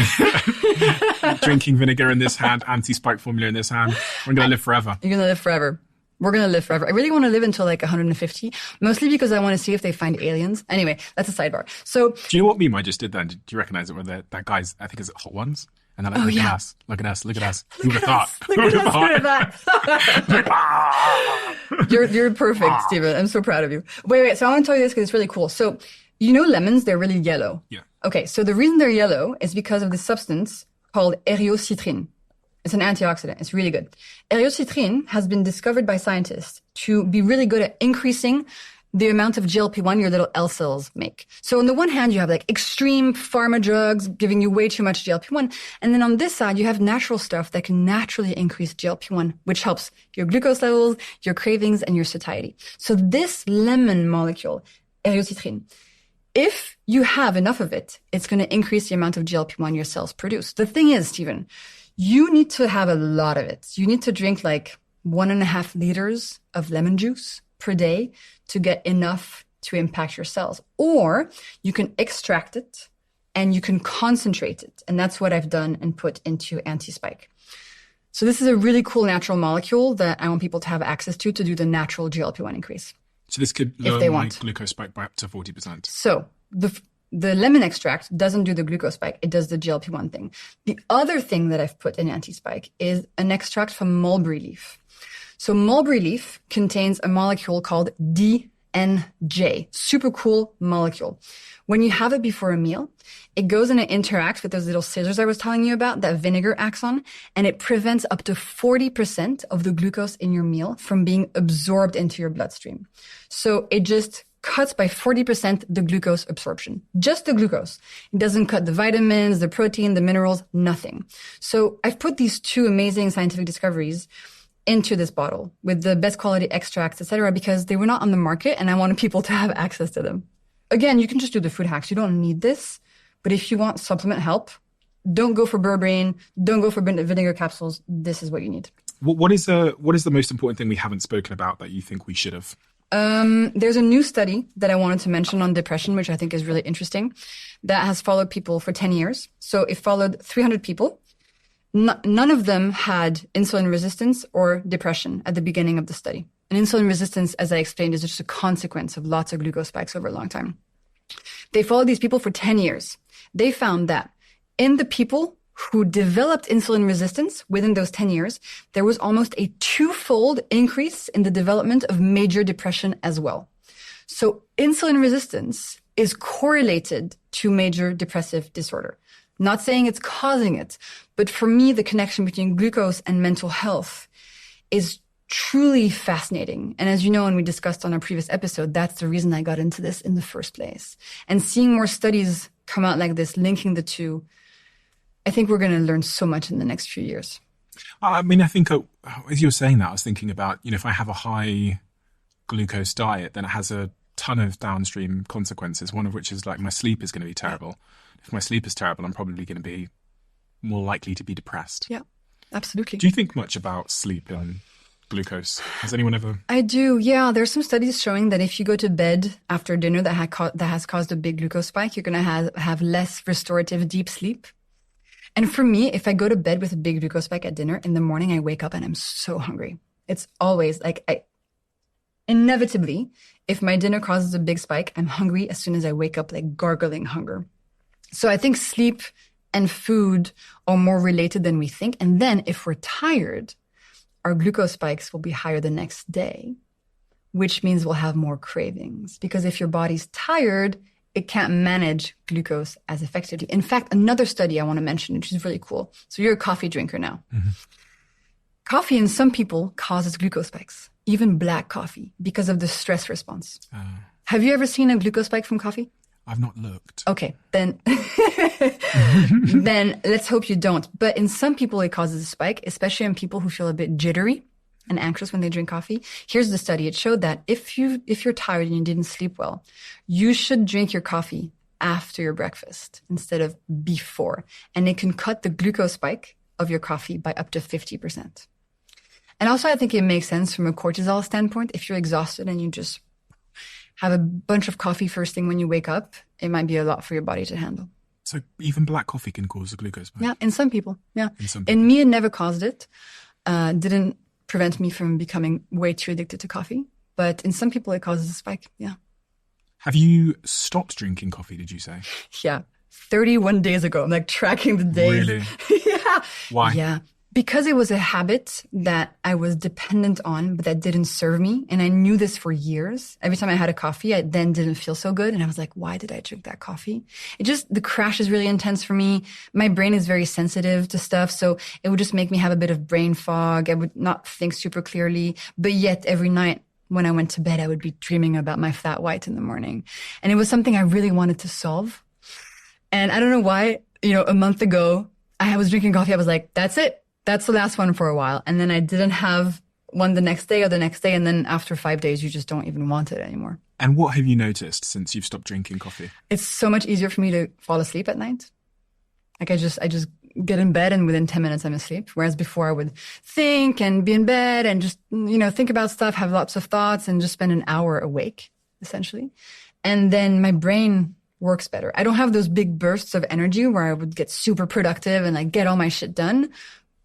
Drinking vinegar in this hand, anti-spike formula in this hand. We're going to live forever. You're going to live forever. We're going to live forever. I really want to live until like 150, mostly because I want to see if they find aliens. Anyway, that's a sidebar. So, do you know what meme I just did then? Do you recognize it? Where that guy's, I think it's Hot Ones? And they're like, look at us, look at us, look at us. Who would have thought? Look at that. You're perfect, Steven. I'm so proud of you. Wait. So I want to tell you this because it's really cool. So, you know lemons, they're really yellow. Yeah. Okay, so the reason they're yellow is because of this substance called eriocitrine. It's an antioxidant. It's really good. Eriocitrine has been discovered by scientists to be really good at increasing the amount of GLP-1 your little L cells make. So on the one hand, you have like extreme pharma drugs giving you way too much GLP-1. And then on this side, you have natural stuff that can naturally increase GLP-1, which helps your glucose levels, your cravings, and your satiety. So this lemon molecule, eriocitrine, if you have enough of it, it's going to increase the amount of GLP-1 your cells produce. The thing is, Steven, you need to have a lot of it. You need to drink like 1.5 liters of lemon juice per day to get enough to impact your cells. Or you can extract it and you can concentrate it. And that's what I've done and put into anti-spike. So this is a really cool natural molecule that I want people to have access to do the natural GLP-1 increase. So this could lower my glucose spike by up to 40%. So the the lemon extract doesn't do the glucose spike. It does the GLP-1 thing. The other thing that I've put in anti-spike is an extract from mulberry leaf. So mulberry leaf contains a molecule called DNJ. Super cool molecule. When you have it before a meal, it goes and it interacts with those little scissors I was telling you about that vinegar acts on, and it prevents up to 40% of the glucose in your meal from being absorbed into your bloodstream. So it just cuts by 40% the glucose absorption. Just the glucose. It doesn't cut the vitamins, the protein, the minerals, nothing. So I've put these two amazing scientific discoveries into this bottle with the best quality extracts, etc., because they were not on the market and I wanted people to have access to them. Again, you can just do the food hacks. You don't need this. But if you want supplement help, don't go for berberine, don't go for vinegar capsules. This is what you need. What is the most important thing we haven't spoken about that you think we should have? There's a new study that I wanted to mention on depression, which I think is really interesting, that has followed people for 10 years. So it followed 300 people. None of them had insulin resistance or depression at the beginning of the study. And insulin resistance, as I explained, is just a consequence of lots of glucose spikes over a long time. They followed these people for 10 years. They found that in the people who developed insulin resistance within those 10 years, there was almost a 2-fold increase in the development of major depression as well. So insulin resistance is correlated to major depressive disorder. Not saying it's causing it, but for me, the connection between glucose and mental health is truly fascinating. And as you know, and we discussed on our previous episode, that's the reason I got into this in the first place. And seeing more studies come out like this, linking the two, I think we're going to learn so much in the next few years. I mean, I think as you were saying that, I was thinking about, if I have a high glucose diet, then it has a ton of downstream consequences, one of which is like my sleep is going to be terrible. If my sleep is terrible, I'm probably going to be more likely to be depressed. Yeah, absolutely. Do you think much about sleep and glucose? Has anyone ever? I do, yeah. There's some studies showing that if you go to bed after dinner that has caused a big glucose spike, you're going to have less restorative deep sleep. And for me, if I go to bed with a big glucose spike at dinner, in the morning I wake up and I'm so hungry. It's always like inevitably, if my dinner causes a big spike, I'm hungry as soon as I wake up, like gargling hunger. So I think sleep and food are more related than we think. And then if we're tired, our glucose spikes will be higher the next day, which means we'll have more cravings. Because if your body's tired, it can't manage glucose as effectively. In fact, another study I want to mention, which is really cool. So you're a coffee drinker now. Mm-hmm. Coffee in some people causes glucose spikes, even black coffee, because of the stress response. Have you ever seen a glucose spike from coffee? I've not looked. Okay, then then let's hope you don't. But in some people, it causes a spike, especially in people who feel a bit jittery and anxious when they drink coffee. Here's the study. It showed that if you're tired and you didn't sleep well, you should drink your coffee after your breakfast instead of before. And it can cut the glucose spike of your coffee by up to 50%. And also, I think it makes sense from a cortisol standpoint. If you're exhausted and you just have a bunch of coffee first thing when you wake up, it might be a lot for your body to handle. So even black coffee can cause a glucose spike? Yeah, in some people, yeah. In some people. In me, it never caused it. Didn't prevent me from becoming way too addicted to coffee. But in some people, it causes a spike, yeah. Have you stopped drinking coffee, did you say? Yeah, 31 days ago. I'm like tracking the days. Really? Yeah. Why? Yeah. Because it was a habit that I was dependent on, but that didn't serve me. And I knew this for years. Every time I had a coffee, I then didn't feel so good. And I was like, why did I drink that coffee? The crash is really intense for me. My brain is very sensitive to stuff. So it would just make me have a bit of brain fog. I would not think super clearly. But yet every night when I went to bed, I would be dreaming about my flat white in the morning. And it was something I really wanted to solve. And I don't know why, a month ago, I was drinking coffee. I was like, that's it. That's the last one for a while. And then I didn't have one the next day or the next day. And then after 5 days, you just don't even want it anymore. And what have you noticed since you've stopped drinking coffee? It's so much easier for me to fall asleep at night. Like I just get in bed and within 10 minutes I'm asleep. Whereas before I would think and be in bed and just, think about stuff, have lots of thoughts and just spend an hour awake, essentially. And then my brain works better. I don't have those big bursts of energy where I would get super productive and like get all my shit done.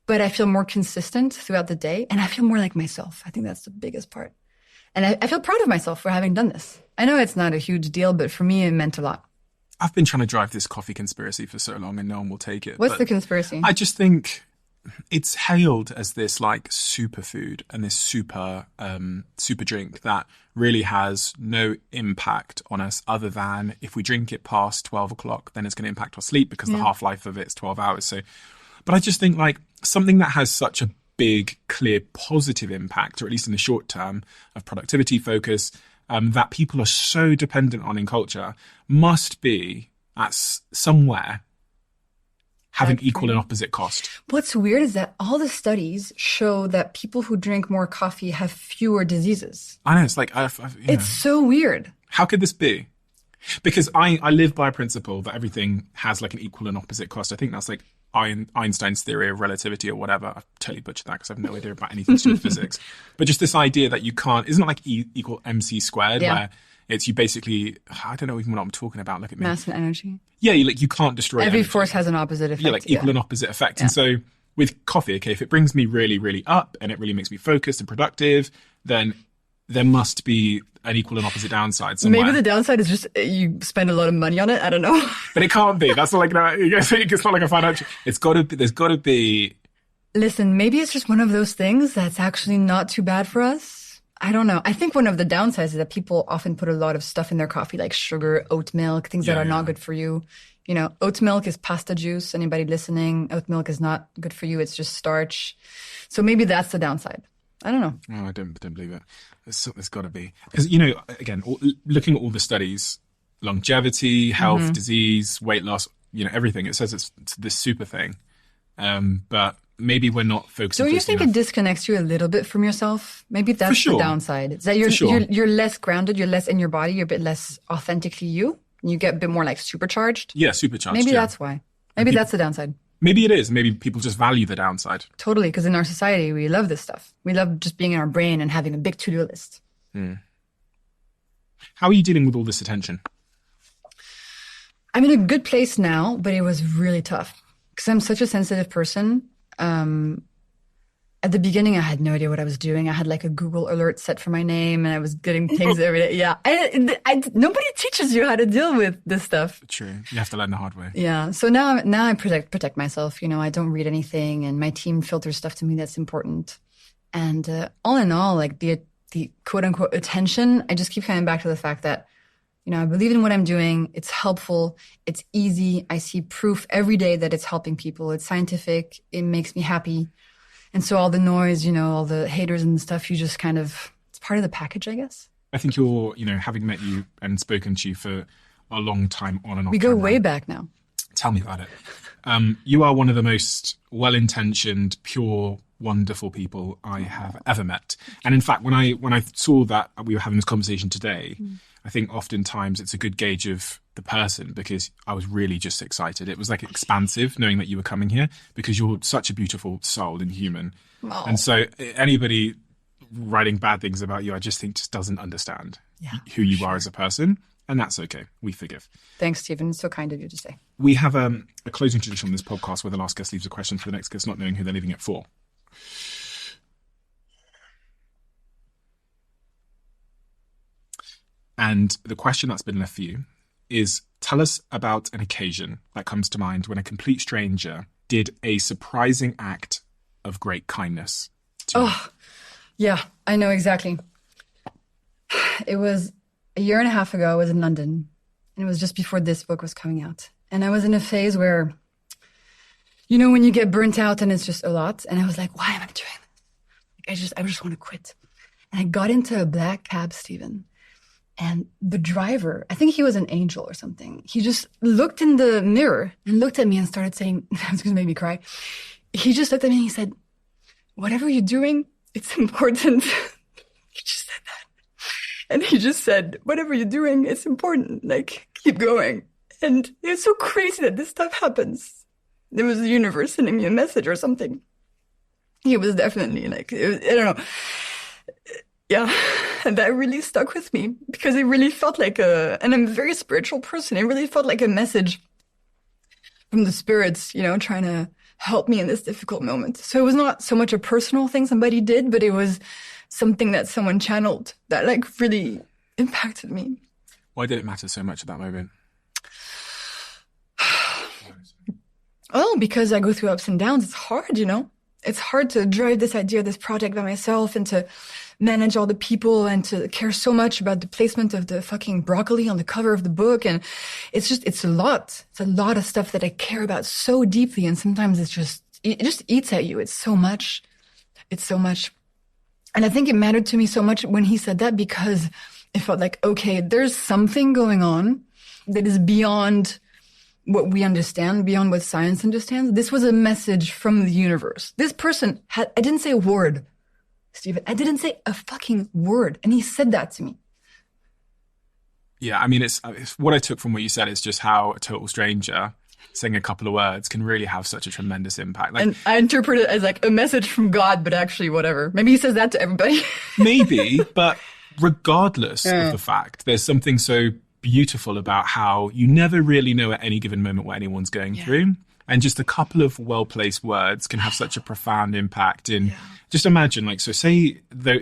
But I feel more consistent throughout the day and I feel more like myself. I think that's the biggest part. And I feel proud of myself for having done this. I know it's not a huge deal, but for me, it meant a lot. I've been trying to drive this coffee conspiracy for so long and no one will take it. What's the conspiracy? I just think it's hailed as this like superfood and this super drink that really has no impact on us other than if we drink it past 12 o'clock, then it's going to impact our sleep because the half-life of it is 12 hours. So, but I just think like something that has such a big, clear, positive impact, or at least in the short term of productivity focus, that people are so dependent on in culture must be at somewhere having equal and opposite cost. What's weird is that all the studies show that people who drink more coffee have fewer diseases. I know, it's like... It's so weird. How could this be? Because I live by a principle that everything has like an equal and opposite cost. I think that's like Einstein's theory of relativity or whatever. I've totally butchered that because I have no idea about anything to do with physics. But just this idea that you can't... Isn't it like E equal MC squared where it's you basically... I don't know even what I'm talking about. Look at me. Mass and energy. Yeah, you can't destroy Every energy. force has an opposite effect. Yeah, like equal and opposite effect. Yeah. And so with coffee, okay, if it brings me really, really up and it really makes me focused and productive, then there must be an equal and opposite downside somewhere. Maybe the downside is just you spend a lot of money on it. I don't know. But it can't be. That's not like, it's not like a financial... There's got to be... Listen, maybe it's just one of those things that's actually not too bad for us. I don't know. I think one of the downsides is that people often put a lot of stuff in their coffee, like sugar, oat milk, things that are not good for you. You know, oat milk is pasta juice. Anybody listening, oat milk is not good for you. It's just starch. So maybe that's the downside. I don't know. Oh, I don't believe it. There's got to be. Because, you know, again, looking at all the studies, longevity, health, disease, weight loss, you know, everything, it says it's this super thing. But maybe we're not focusing. Don't you think it disconnects you a little bit from yourself? Maybe that's the downside. Is that you're less grounded, you're less in your body, you're a bit less authentically you. You get a bit more like supercharged. Yeah, supercharged. Maybe that's why. Maybe that's the downside. Maybe it is. Maybe people just value the downside. Totally, because in our society, we love this stuff. We love just being in our brain and having a big to-do list. How are you dealing with all this attention? I'm in a good place now, but it was really tough because I'm such a sensitive person. At the beginning, I had no idea what I was doing. I had like a Google alert set for my name and I was getting things every day. Yeah. Nobody teaches you how to deal with this stuff. True. You have to learn the hard way. Yeah. So now I protect myself. You know, I don't read anything and my team filters stuff to me that's important. And all in all, like the quote unquote attention, I just keep coming back to the fact that, you know, I believe in what I'm doing. It's helpful. It's easy. I see proof every day that it's helping people. It's scientific. It makes me happy. And so all the noise, you know, all the haters and stuff, you just kind of, it's part of the package, I guess. I think you're, you know, having met you and spoken to you for a long time on and off. We go way back now. Tell me about it. You are one of the most well-intentioned, pure, wonderful people I have ever met. And in fact, when I saw that we were having this conversation today, I think oftentimes it's a good gauge of the person because I was really just excited. It was like expansive knowing that you were coming here because you're such a beautiful soul and human. Oh. And so anybody writing bad things about you, I just think just doesn't understand who you are as a person. And that's okay. We forgive. Thanks, Stephen. It's so kind of you to say. We have a closing tradition on this podcast where the last guest leaves a question for the next guest, not knowing who they're leaving it for. And the question that's been left for you is, tell us about an occasion that comes to mind when a complete stranger did a surprising act of great kindness to you. Yeah, I know exactly. It was a year and a half ago. I was in London, and it was just before this book was coming out. And I was in a phase where, you know, when you get burnt out and it's just a lot. And I was like, why am I doing this? I just want to quit. And I got into a black cab, Stephen. And the driver, I think he was an angel or something. He just looked in the mirror and looked at me and started saying, I was going to make me cry. He just looked at me and he said, whatever you're doing, it's important. He just said that. And he just said, whatever you're doing, it's important. Like, keep going. And it was so crazy that this stuff happens. There was the universe sending me a message or something. He was definitely like, I don't know. Yeah, and that really stuck with me because it really felt like and I'm a very spiritual person. It really felt like a message from the spirits, you know, trying to help me in this difficult moment. So it was not so much a personal thing somebody did, but it was something that someone channeled that like really impacted me. Why did it matter so much at that moment? Oh, because I go through ups and downs. It's hard, you know? It's hard to drive this idea, this project by myself, and to manage all the people and to care so much about the placement of the fucking broccoli on the cover of the book. And it's a lot. It's a lot of stuff that I care about so deeply. And sometimes it just eats at you. It's so much. It's so much. And I think it mattered to me so much when he said that, because it felt like, okay, there's something going on that is beyond what we understand, beyond what science understands. This was a message from the universe. This person I didn't say a word, Steven. I didn't say a fucking word. And he said that to me. Yeah, I mean, it's what I took from what you said is just how a total stranger saying a couple of words can really have such a tremendous impact. Like, and I interpret it as like a message from God, but actually whatever. Maybe he says that to everybody. Maybe, but regardless of the fact, there's something so beautiful about how you never really know at any given moment what anyone's going through. And just a couple of well-placed words can have such a profound impact in, just imagine, like, so say, though,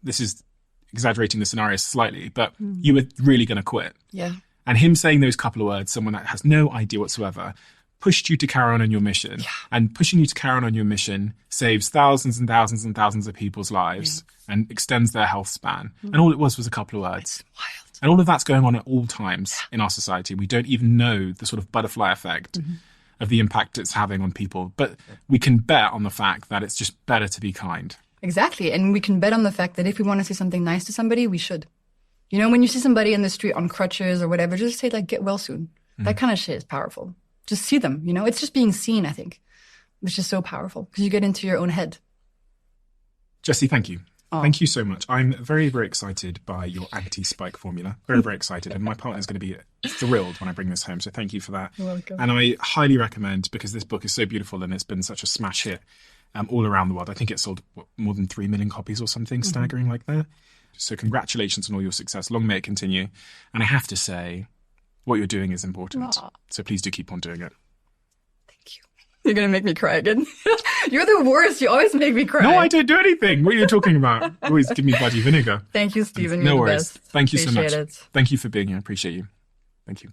this is exaggerating the scenario slightly, but you were really going to quit. Yeah. And him saying those couple of words, someone that has no idea whatsoever, pushed you to carry on your mission. Yeah. And pushing you to carry on your mission saves thousands and thousands and thousands of people's lives and extends their health span. And all it was a couple of words. It's wild. And all of that's going on at all times in our society. We don't even know the sort of butterfly effect of the impact it's having on people. But we can bet on the fact that it's just better to be kind. Exactly. And we can bet on the fact that if we want to say something nice to somebody, we should. You know, when you see somebody in the street on crutches or whatever, just say, like, get well soon. That kind of shit is powerful. Just see them, you know? It's just being seen, I think, which is so powerful because you get into your own head. Jessie, thank you. Thank you so much. I'm very, very excited by your anti-spike formula. Very, very excited. And my partner's going to be thrilled when I bring this home. So thank you for that. You're welcome. And I highly recommend, because this book is so beautiful and it's been such a smash hit all around the world. I think it sold more than 3 million copies or something staggering like that. So congratulations on all your success. Long may it continue. And I have to say, what you're doing is important. Aww. So please do keep on doing it. Thank you. You're going to make me cry again. You're the worst. You always make me cry. No, I don't do anything. What are you talking about? Always give me bloody vinegar. Thank you, Steven. No You're worries. The best. Thank you so much. Appreciate it. Thank you for being here. I appreciate you. Thank you.